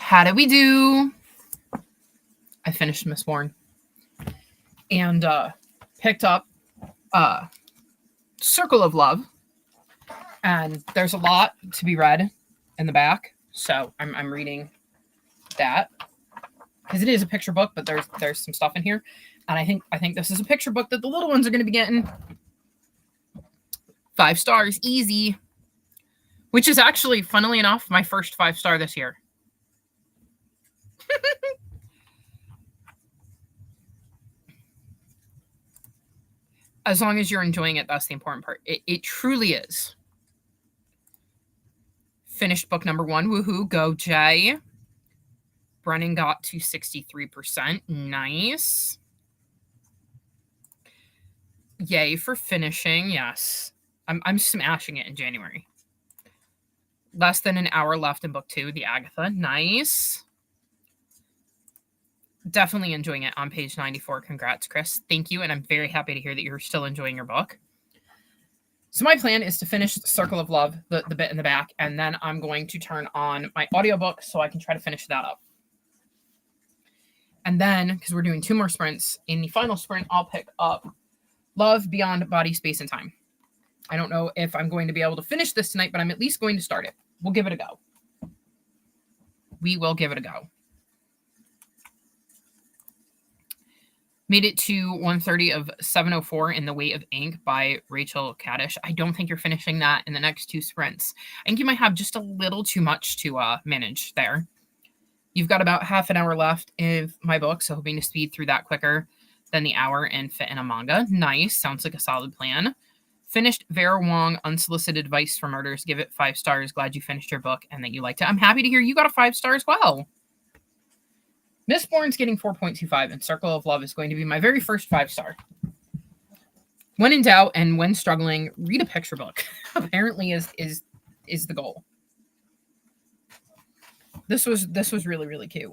How did we do? I finished Mistborn and picked up Circle of Love, and there's a lot to be read in the back, so I'm reading that because it is a picture book, but there's some stuff in here, and I think this is a picture book that the little ones are going to be getting. 5 stars, easy. Which is actually, funnily enough, my first 5-star this year. As long as you're enjoying it, that's the important part. It truly is. Finished book number 1. Woohoo, go Jay. Brennan got to 63%. Nice. Yay for finishing. Yes. I'm smashing it in January. Less than an hour left in book 2, the Agatha. Nice. Definitely enjoying it on page 94. Congrats, Chris. Thank you. And I'm very happy to hear that you're still enjoying your book. So my plan is to finish Circle of Love, the bit in the back, and then I'm going to turn on my audiobook so I can try to finish that up. And then, because we're doing 2 more sprints, in the final sprint, I'll pick up Love Beyond Body, Space, and Time. I don't know if I'm going to be able to finish this tonight, but I'm at least going to start it. We'll give it a go. We will give it a go. Made it to 130 of 704 in The Weight of Ink by Rachel Kaddish. I don't think you're finishing that in the next 2 sprints. I think you might have just a little too much to manage there. You've got about half an hour left of my book, so hoping to speed through that quicker than the hour and fit in a manga. Nice. Sounds like a solid plan. Finished Vera Wong, Unsolicited Advice for Murders. Give it 5 stars. Glad you finished your book and that you liked it. I'm happy to hear you got a 5-star as well. Mistborn's getting 4.25, and Circle of Love is going to be my very first 5-star. When in doubt and when struggling, read a picture book. Apparently is the goal. This was really, really cute.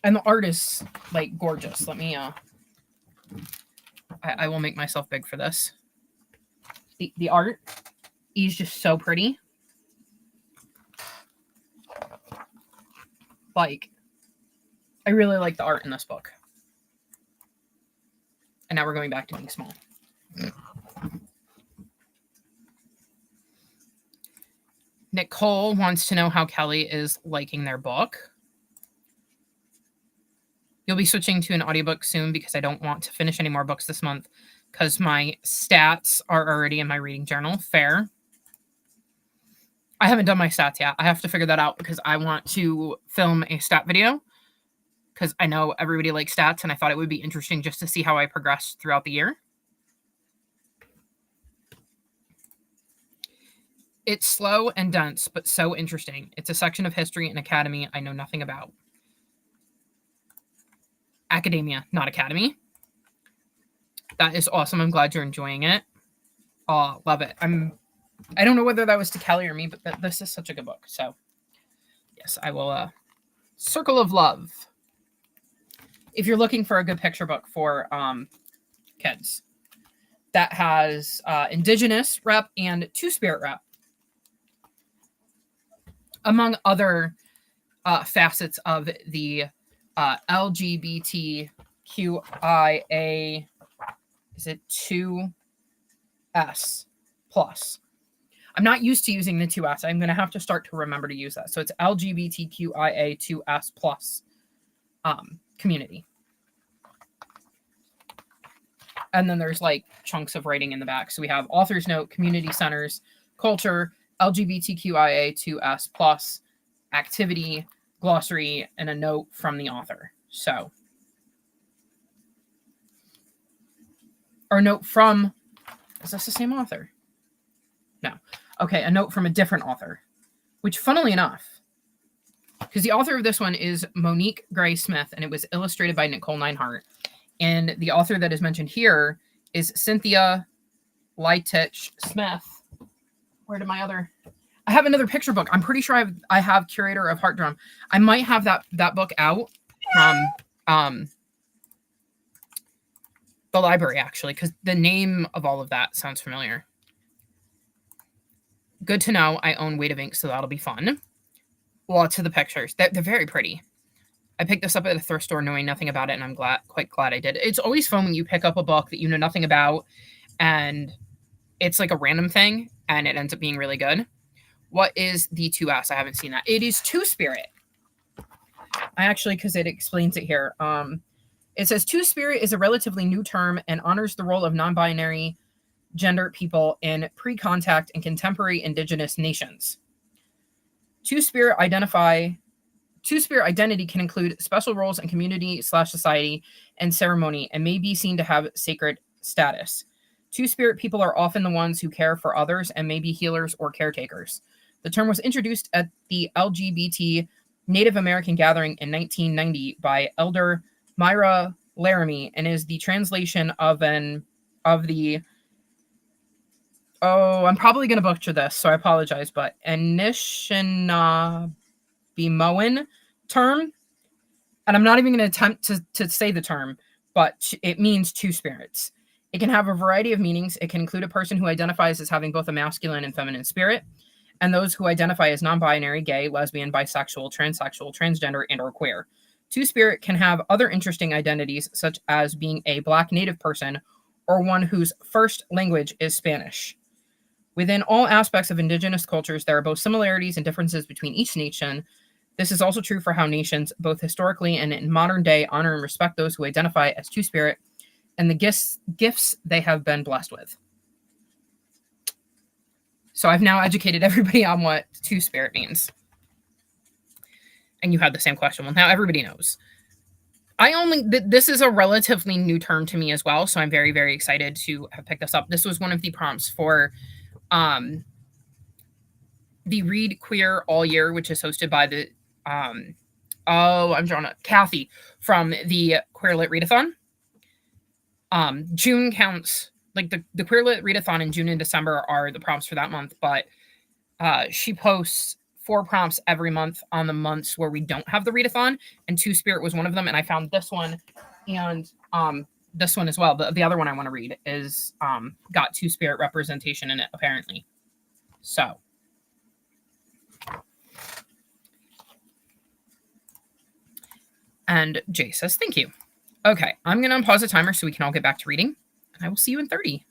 And the art is like gorgeous. Let me I will make myself big for this. The art is just so pretty. Like, I really like the art in this book. And now we're going back to being small. Nicole wants to know how Kelly is liking their book. You'll be switching to an audiobook soon because I don't want to finish any more books this month because my stats are already in my reading journal. Fair. I haven't done my stats yet. I have to figure that out because I want to film a stat video because I know everybody likes stats and I thought it would be interesting just to see how I progress throughout the year. It's slow and dense, but so interesting. It's a section of history and academy I know nothing about. Academia, not academy. That is awesome. I'm glad you're enjoying it. Oh, love it. I don't know whether that was to Kelly or me, but this is such a good book. So, yes, I will. Circle of Love. If you're looking for a good picture book for kids, that has Indigenous rep and Two-Spirit rep, among other facets of the LGBTQIA, is it 2S plus? I'm not used to using the 2S. I'm going to have to start to remember to use that. So it's LGBTQIA 2S plus community. And then there's like chunks of writing in the back. So we have author's note, community centers, culture, LGBTQIA 2S plus, activity, glossary, and a note from the author. So, or note from, is this the same author? No. Okay, a note from a different author, which funnily enough, because the author of this one is Monique Gray Smith, and it was illustrated by Nicole Neinhart. And the author that is mentioned here is Cynthia Leitich Smith. Where did my other... I have another picture book. I'm pretty sure I have Curator of Heart Drum. I might have that book out from the library, actually, because the name of all of that sounds familiar. Good to know. I own Weight of Ink, so that'll be fun. Lots of the pictures. They're very pretty. I picked this up at a thrift store knowing nothing about it, and I'm quite glad I did. It's always fun when you pick up a book that you know nothing about, and it's like a random thing, and it ends up being really good. What is the 2S? I haven't seen that. It is Two Spirit. I actually, because it explains it here. It says Two Spirit is a relatively new term and honors the role of non-binary gender people in pre-contact and contemporary indigenous nations. Two Spirit identity can include special roles in community/society and ceremony and may be seen to have sacred status. Two Spirit people are often the ones who care for others and may be healers or caretakers. The term was introduced at the LGBT Native American gathering in 1990 by Elder Myra Laramie and is the translation of the I'm probably going to butcher this, so I apologize, but Anishinaabe term, and I'm not even going to attempt to say the term, but it means two spirits. It can have a variety of meanings. It can include a person who identifies as having both a masculine and feminine spirit, and those who identify as non-binary, gay, lesbian, bisexual, transsexual, transgender, and or queer. Two spirit can have other interesting identities, such as being a Black Native person or one whose first language is Spanish. Within all aspects of indigenous cultures, there are both similarities and differences between each nation. This is also true for how nations, both historically and in modern day, honor and respect those who identify as Two Spirit and the gifts they have been blessed with. So I've now educated everybody on what Two Spirit means. And you had the same question. Well, now everybody knows. This is a relatively new term to me as well, so I'm very, very excited to have picked this up. This was one of the prompts for the Read Queer All Year, which is hosted by the I'm drawing a Kathy from the Queer Lit Readathon. June counts, like the Queer Lit Readathon in June and December are the prompts for that month, but she posts 4 prompts every month on the months where we don't have the readathon, and Two Spirit was one of them. And I found this one and this one as well. The other one I want to read is got Two Spirit representation in it, apparently. So and Jay says, thank you. Okay, I'm going to pause the timer so we can all get back to reading, and I will see you in 30.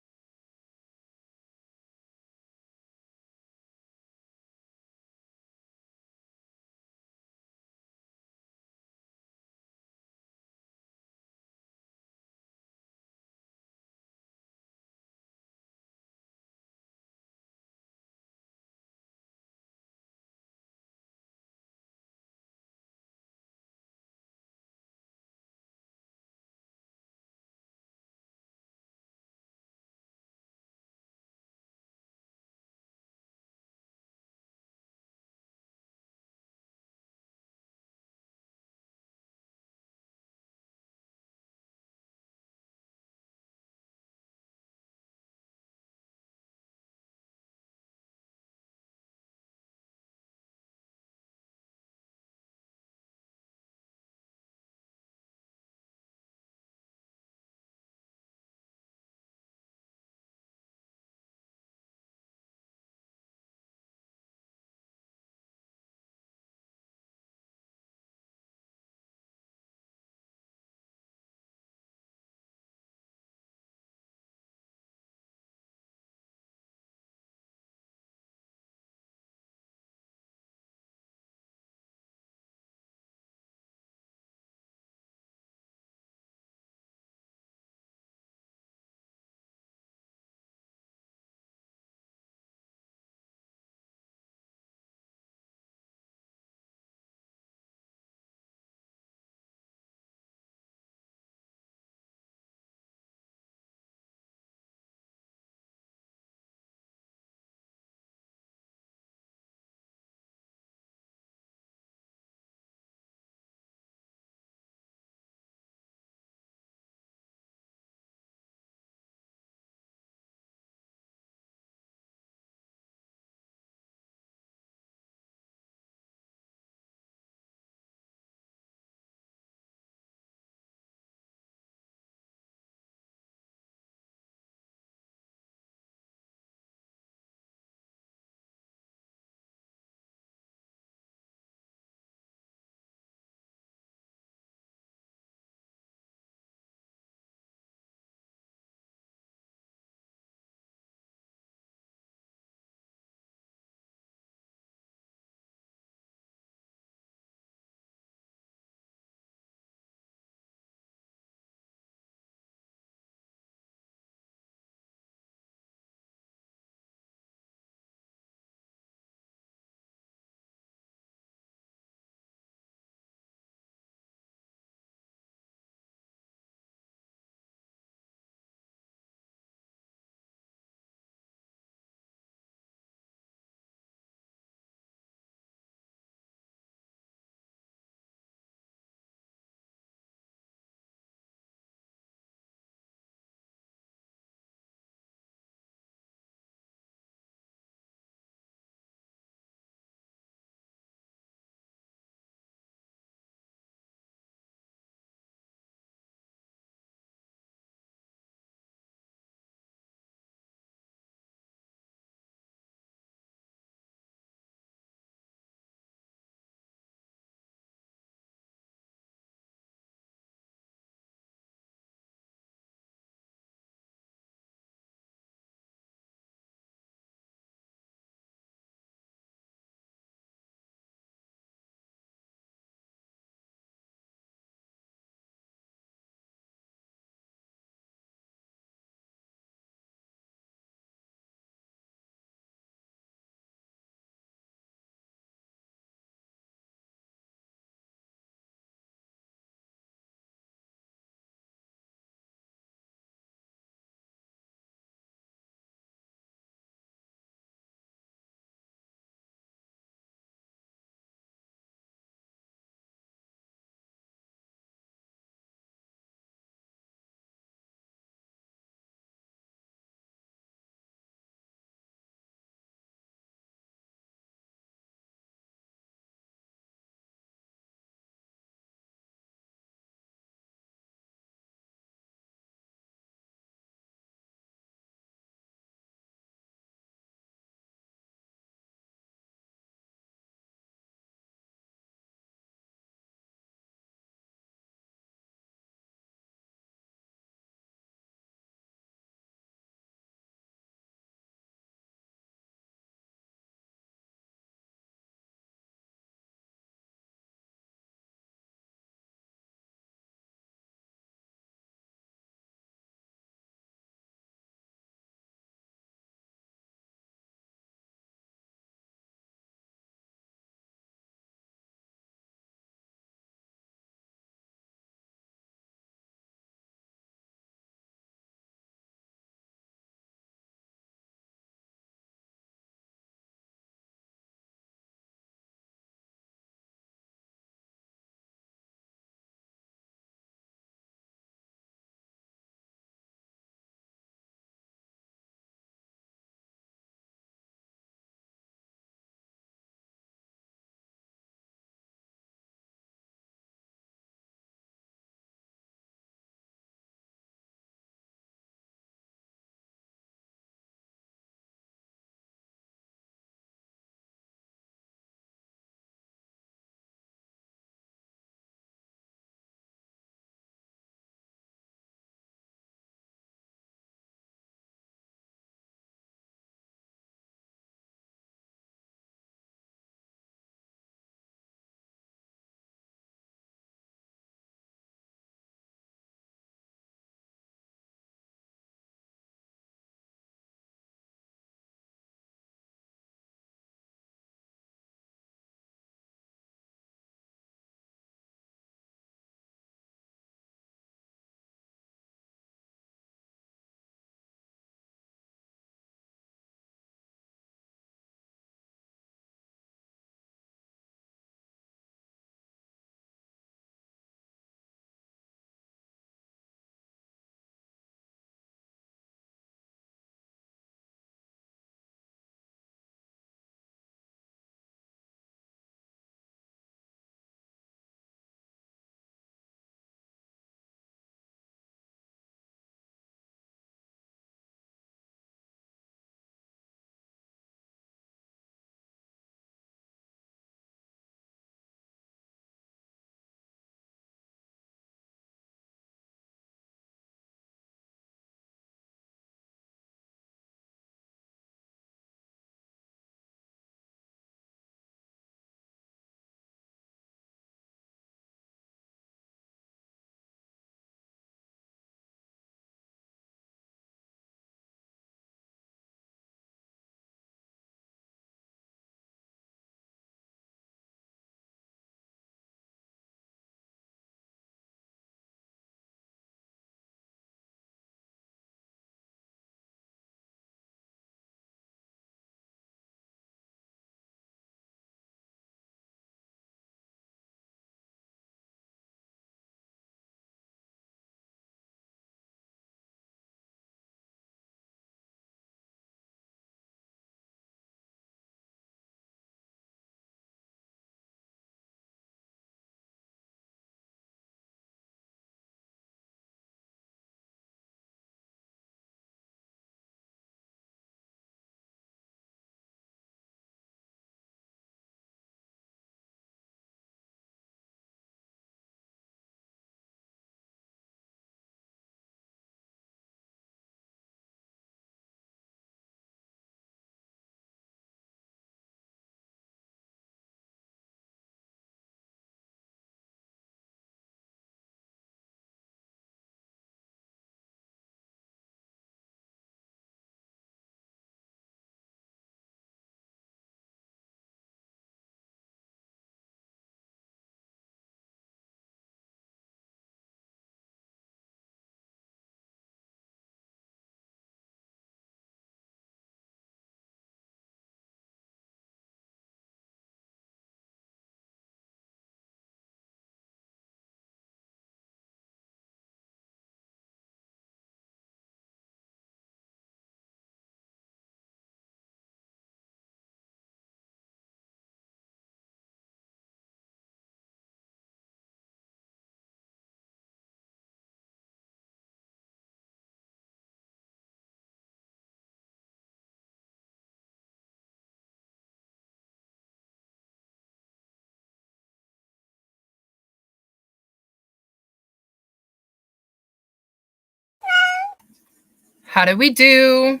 How did we do?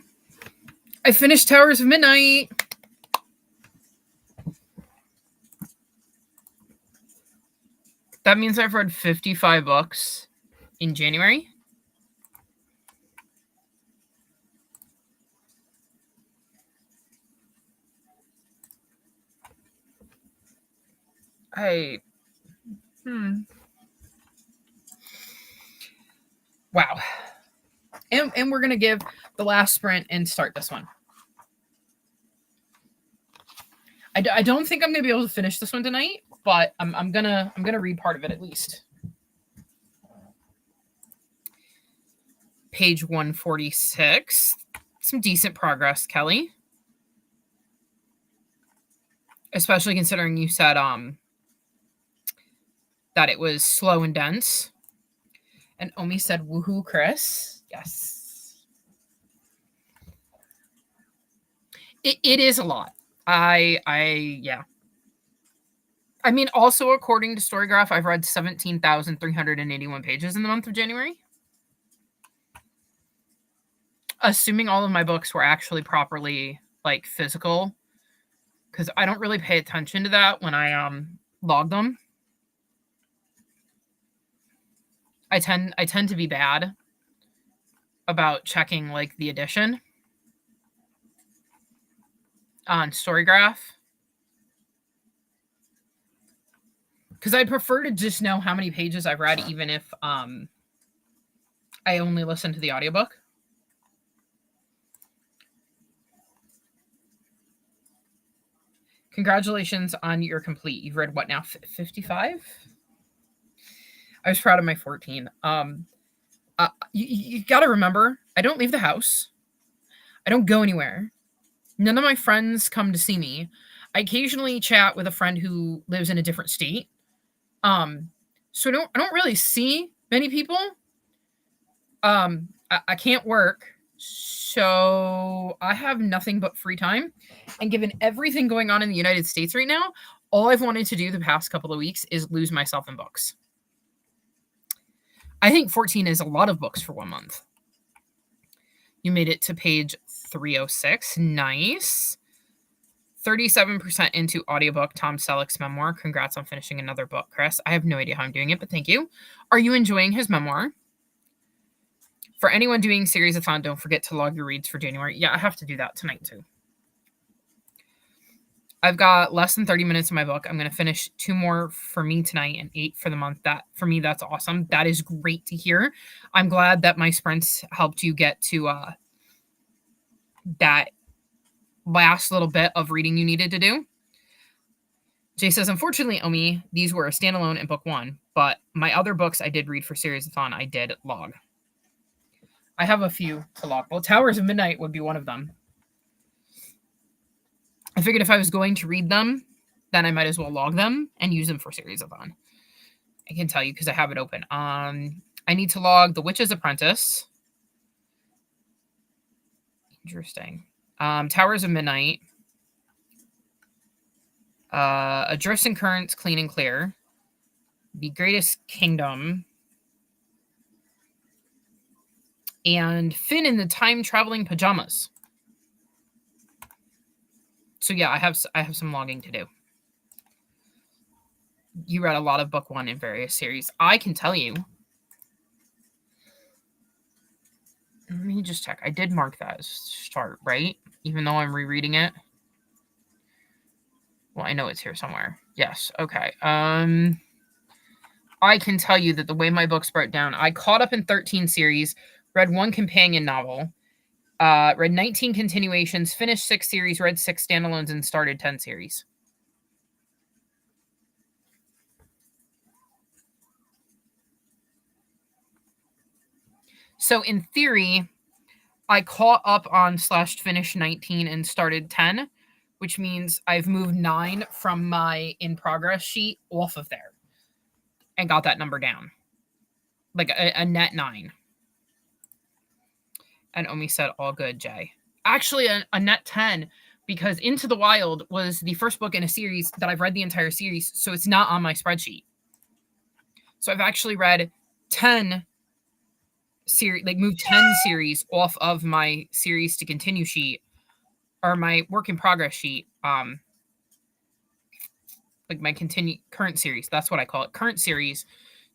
I finished Towers of Midnight. That means I've read 55 books in January. Wow. And we're going to give the last sprint and start this one. I don't think I'm going to be able to finish this one tonight, but I'm gonna read part of it at least. Page 146. Some decent progress, Kelly. Especially considering you said that it was slow and dense. And Omi said, woohoo, Chris. Yes. It is a lot. Yeah. I mean, also, according to Storygraph, I've read 17,381 pages in the month of January. Assuming all of my books were actually properly, like, physical. Because I don't really pay attention to that when I log them. I tend to be bad about checking, like, the edition on Storygraph. Because I'd prefer to just know how many pages I've read, even if I only listen to the audiobook. Congratulations on your complete. You've read what now? 55? I was proud of my 14. You got to remember, I don't leave the house. I don't go anywhere. None of my friends come to see me. I occasionally chat with a friend who lives in a different state. So I don't really see many people. I can't work, so I have nothing but free time. And given everything going on in the United States right now, all I've wanted to do the past couple of weeks is lose myself in books. I think 14 is a lot of books for 1 month. You made it to page 306. Nice. 37% into audiobook Tom Selleck's memoir. Congrats on finishing another book, Chris. I have no idea how I'm doing it, but thank you. Are you enjoying his memoir? For anyone doing Series-a-thon, don't forget to log your reads for January. Yeah, I have to do that tonight too. I've got less than 30 minutes in my book. I'm going to finish 2 more for me tonight and 8 for the month. That, for me, that's awesome. That is great to hear. I'm glad that my sprints helped you get to that last little bit of reading you needed to do. Jay says, unfortunately, Omi, these were a standalone in book 1, but my other books I did read for Series-a-thon, I did log. I have a few to log. Well, Towers of Midnight would be one of them. I figured if I was going to read them, then I might as well log them and use them for Series-a-thon. I can tell you because I have it open. I need to log The Witch's Apprentice. Interesting. Towers of Midnight. Adrift and Currents, Clean and Clear. The Greatest Kingdom. And Finn in the Time-Traveling Pajamas. So yeah, I have some logging to do. You read a lot of book 1 in various series. I can tell you. Let me just check. I did mark that as start, right? Even though I'm rereading it. Well, I know it's here somewhere. Yes. Okay. I can tell you that the way my books broke down, I caught up in 13 series, read 1 companion novel, read 19 continuations, finished 6 series, read 6 standalones, and started 10 series. So in theory, I caught up on / finished 19 and started 10, which means I've moved 9 from my in progress sheet off of there and got that number down. Like a net 9. And Omi said, all good, Jay. Actually, a net 10, because Into the Wild was the first book in a series that I've read the entire series, so it's not on my spreadsheet. So I've actually read 10 series, like move 10 series off of my series to continue sheet or my work in progress sheet. Like my current series, that's what I call it, current series,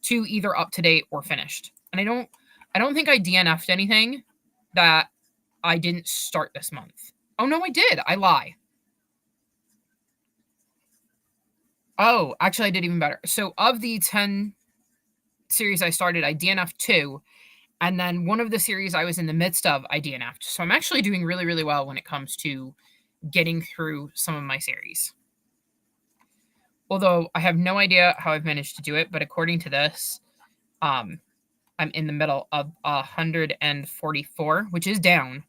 to either up to date or finished. And I don't think I DNF'd anything that I didn't start this month. Oh no, I did. I lie. Oh, actually I did even better. So of the 10 series I started, I DNF'd 2, and then one of the series I was in the midst of, I DNF'd. So I'm actually doing really, really well when it comes to getting through some of my series. Although I have no idea how I've managed to do it, but according to this, I'm in the middle of 144, which is down.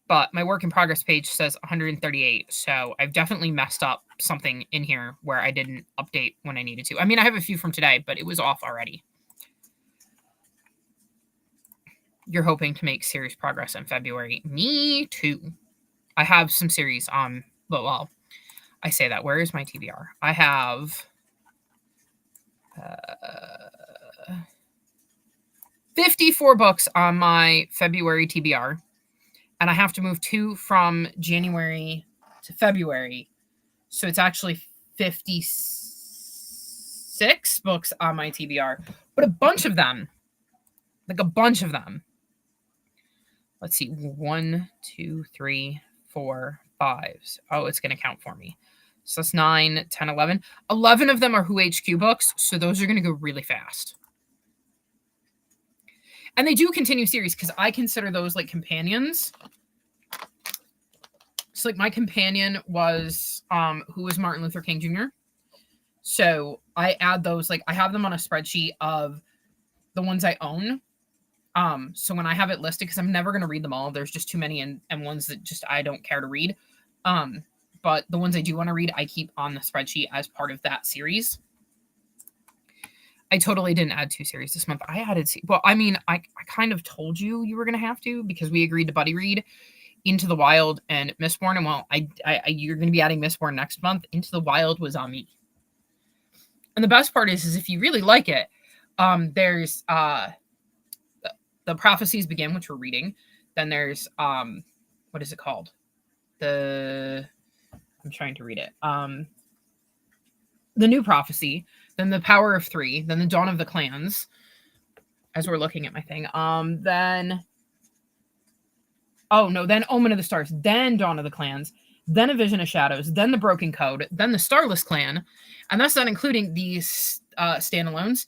But my work in progress page says 138. So I've definitely messed up something in here where I didn't update when I needed to. I mean, I have a few from today, but it was off already. You're hoping to make series progress in February. Me too. I have some series on, well, I say that. Where is my TBR? I have 54 books on my February TBR, and I have to move 2 from January to February. So it's actually 56 books on my TBR, but a bunch of them, let's see, 1, 2, 3, 4, 5. Oh, it's going to count for me. So that's 9, 10, 11. 11 of them are Who HQ books, so those are going to go really fast. And they do continue series because I consider those like companions. So like my companion was Who was Martin Luther King Jr. So I add those, like I have them on a spreadsheet of the ones I own. So when I have it listed, because I'm never going to read them all, there's just too many and ones that just I don't care to read. But the ones I do want to read, I keep on the spreadsheet as part of that series. I totally didn't add 2 series this month. I added, well, I mean, I kind of told you were going to have to because we agreed to buddy read Into the Wild and Mistborn. And well, you're going to be adding Mistborn next month. Into the Wild was on me. And the best part is if you really like it, there's the Prophecies Begin, which we're reading. Then there's what is it called? I'm trying to read it. The New Prophecy, then The Power of Three, then The Dawn of the Clans, as we're looking at my thing. Then Omen of the Stars, then Dawn of the Clans, then A Vision of Shadows, then The Broken Code, then The Starless Clan, and that's not including these standalones,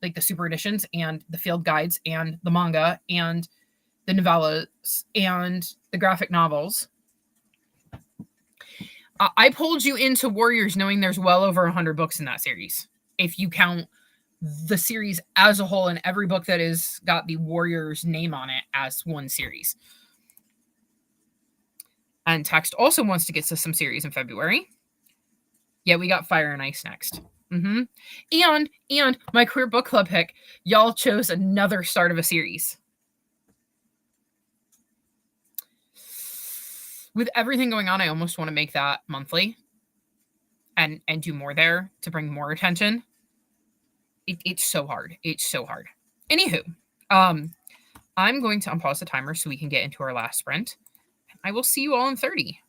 like the super editions and the field guides and the manga and the novellas and the graphic novels. I pulled you into Warriors knowing there's well over 100 books in that series. If you count the series as a whole and every book that is got the Warriors name on it as one series. And Text also wants to get to some series in February. Yeah, we got Fire and Ice next. And my queer book club pick, y'all chose another start of a series. With everything going on, I almost want to make that monthly and do more there to bring more attention. It's so hard. It's so hard. Anywho, I'm going to unpause the timer so we can get into our last sprint. I will see you all in 30.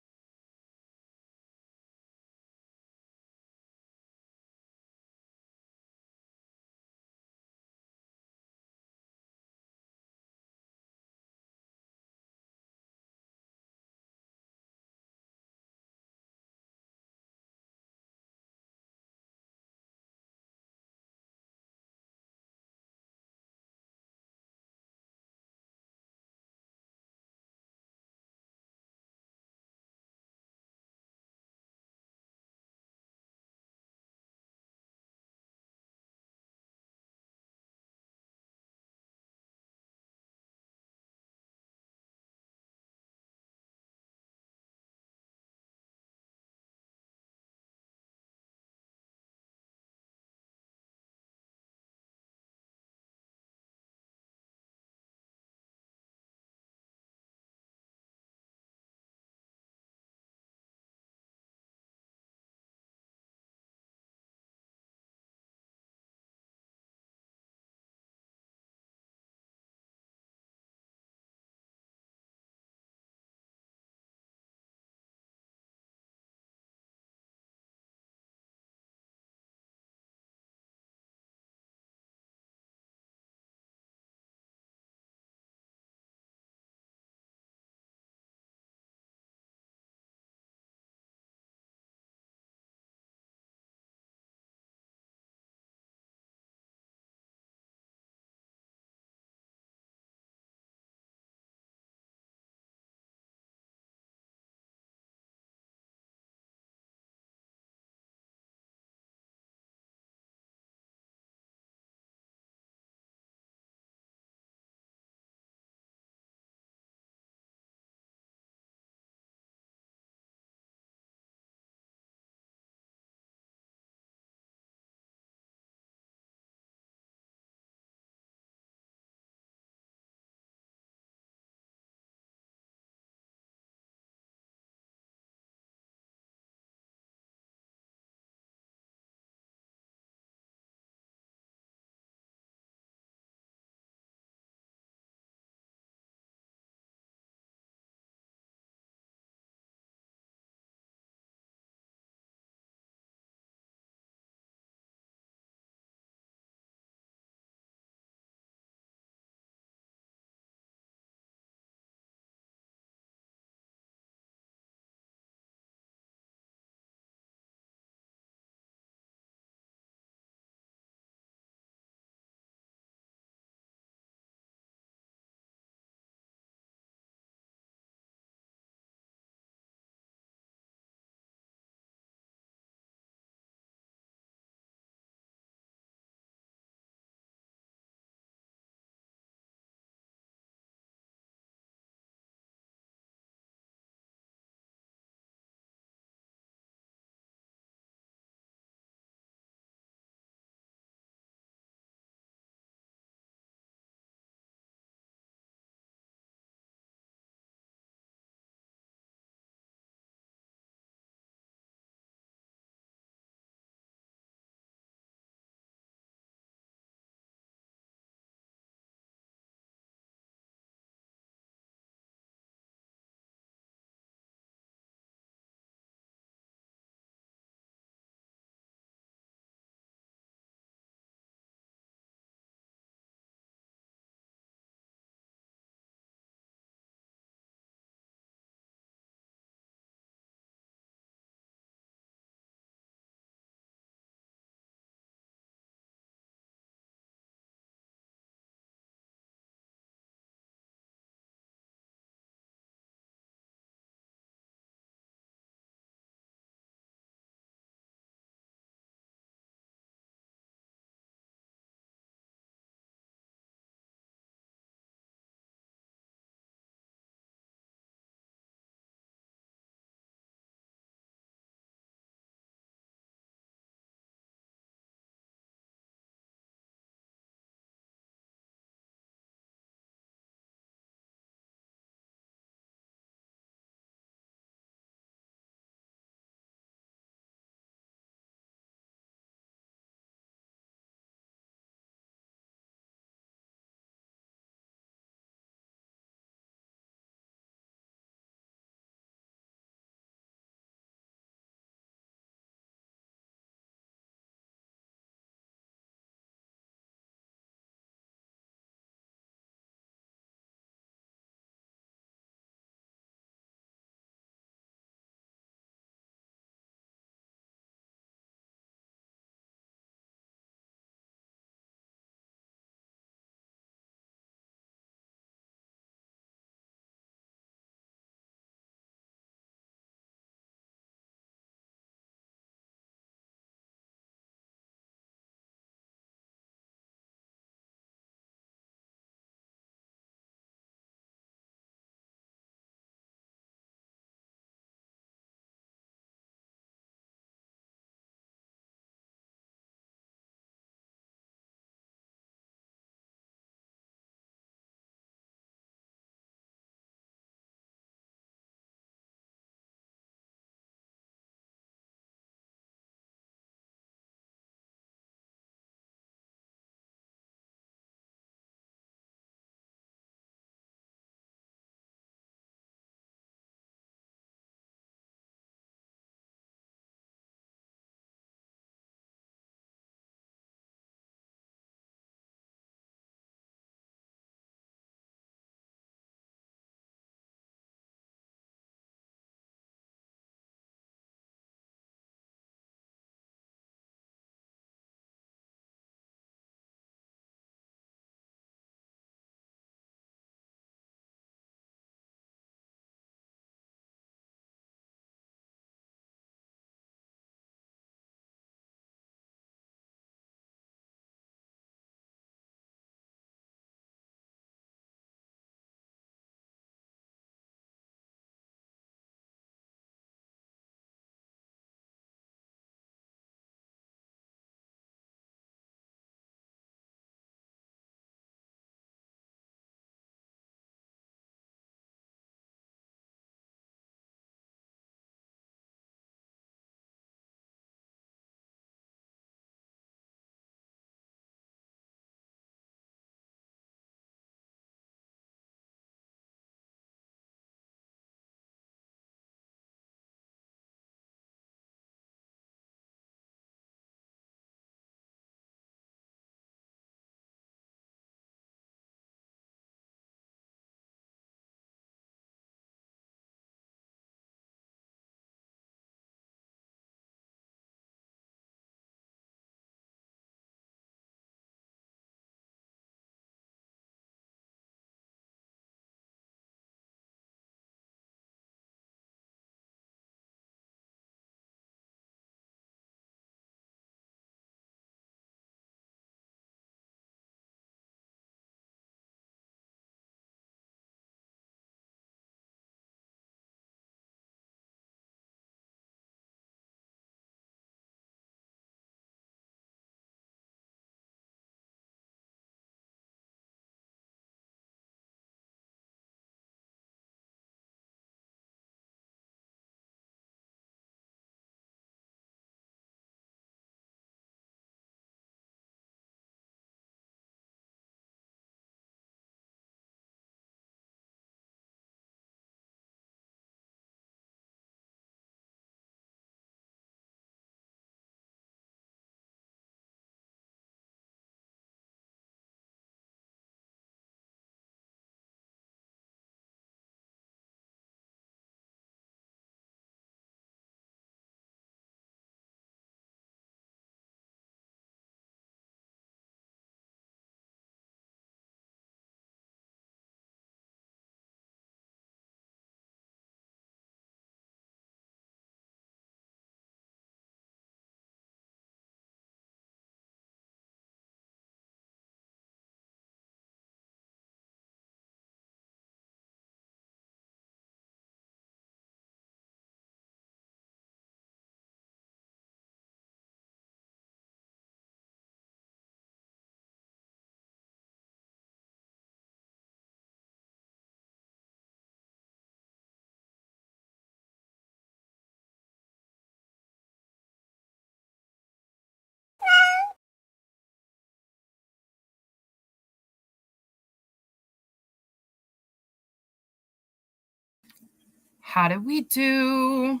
How did we do?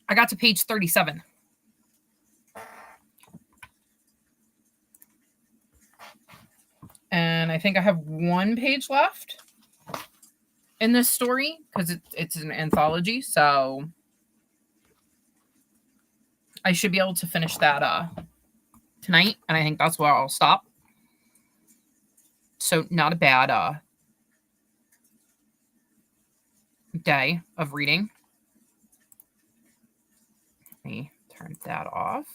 I got to page 37. And I think I have one page left in this story because it's an anthology. So I should be able to finish that tonight. And I think that's where I'll stop. So not a bad day of reading. Let me turn that off.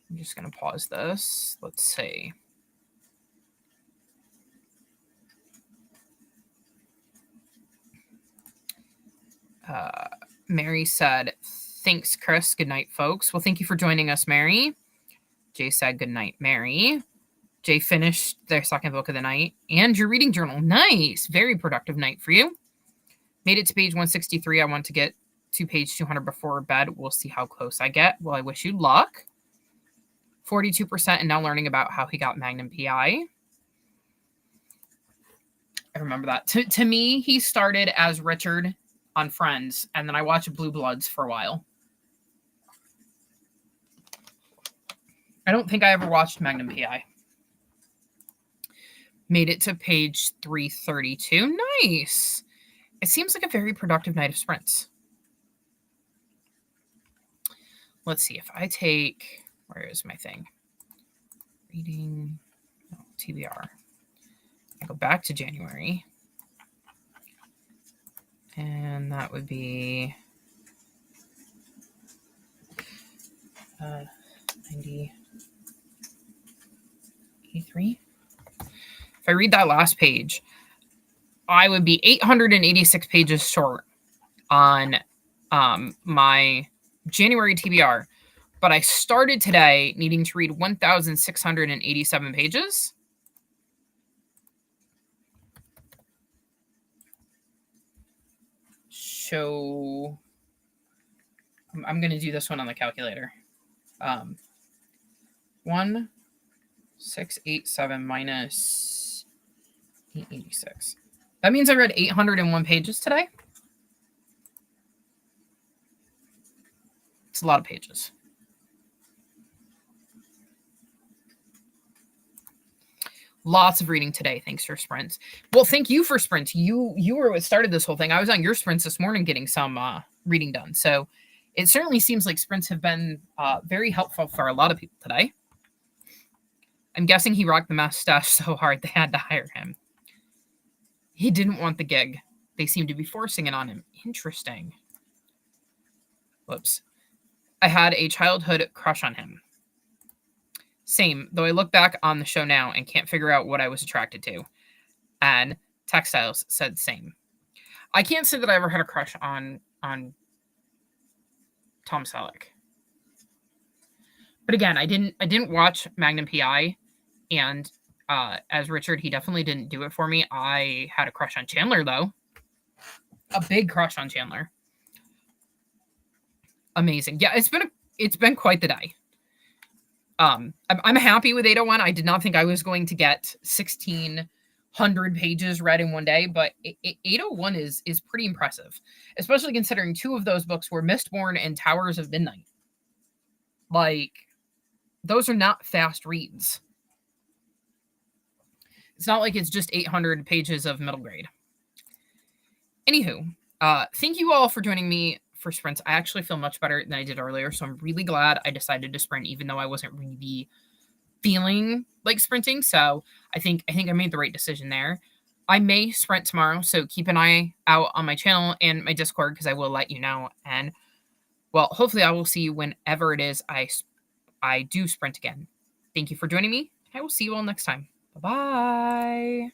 I'm just going to pause this. Let's see. Mary said, thanks, Chris. Good night, folks. Well, thank you for joining us, Mary. Jay said, good night, Mary. Jay finished their second book of the night and your reading journal. Nice. Very productive night for you. Made it to page 163. I want to get to page 200 before bed. We'll see how close I get. Well, I wish you luck. 42% and now learning about how he got Magnum PI. I remember that. To me, he started as Richard on Friends, and then I watched Blue Bloods for a while. I don't think I ever watched Magnum PI. Made it to page 332. Nice. It seems like a very productive night of sprints. Let's see if I take, where is my thing? Reading, TBR. I go back to January. And that would be 90, 83. If I read that last page, I would be 886 pages short on my January TBR. But I started today needing to read 1,687 pages. So I'm going to do this one on the calculator. 1,687 minus 886. That means I read 801 pages today. It's a lot of pages. Lots of reading today. Thanks for sprints. Well, thank you for sprints. You were what started this whole thing. I was on your sprints this morning getting some reading done. So it certainly seems like sprints have been very helpful for a lot of people today. I'm guessing he rocked the mustache so hard they had to hire him. He didn't want the gig. They seemed to be forcing it on him. Interesting. Whoops. I had a childhood crush on him. Same, though I look back on the show now and can't figure out what I was attracted to. And Textiles said same. I can't say that I ever had a crush on Tom Selleck. But again, I didn't watch Magnum PI, and as Richard, he definitely didn't do it for me. I had a crush on Chandler, though. A big crush on Chandler. Amazing. Yeah, it's been quite the day. I'm happy with 801. I did not think I was going to get 1,600 pages read in one day, but 801 is pretty impressive, especially considering two of those books were Mistborn and Towers of Midnight. Like, those are not fast reads. It's not like it's just 800 pages of middle grade. Anywho, thank you all for joining me for sprints. I actually feel much better than I did earlier, so I'm really glad I decided to sprint, even though I wasn't really feeling like sprinting. So I think I made the right decision there. I may sprint tomorrow, so keep an eye out on my channel and my Discord because I will let you know. And well, hopefully I will see you whenever it is I do sprint again. Thank you for joining me. I will see you all next time. Bye-bye.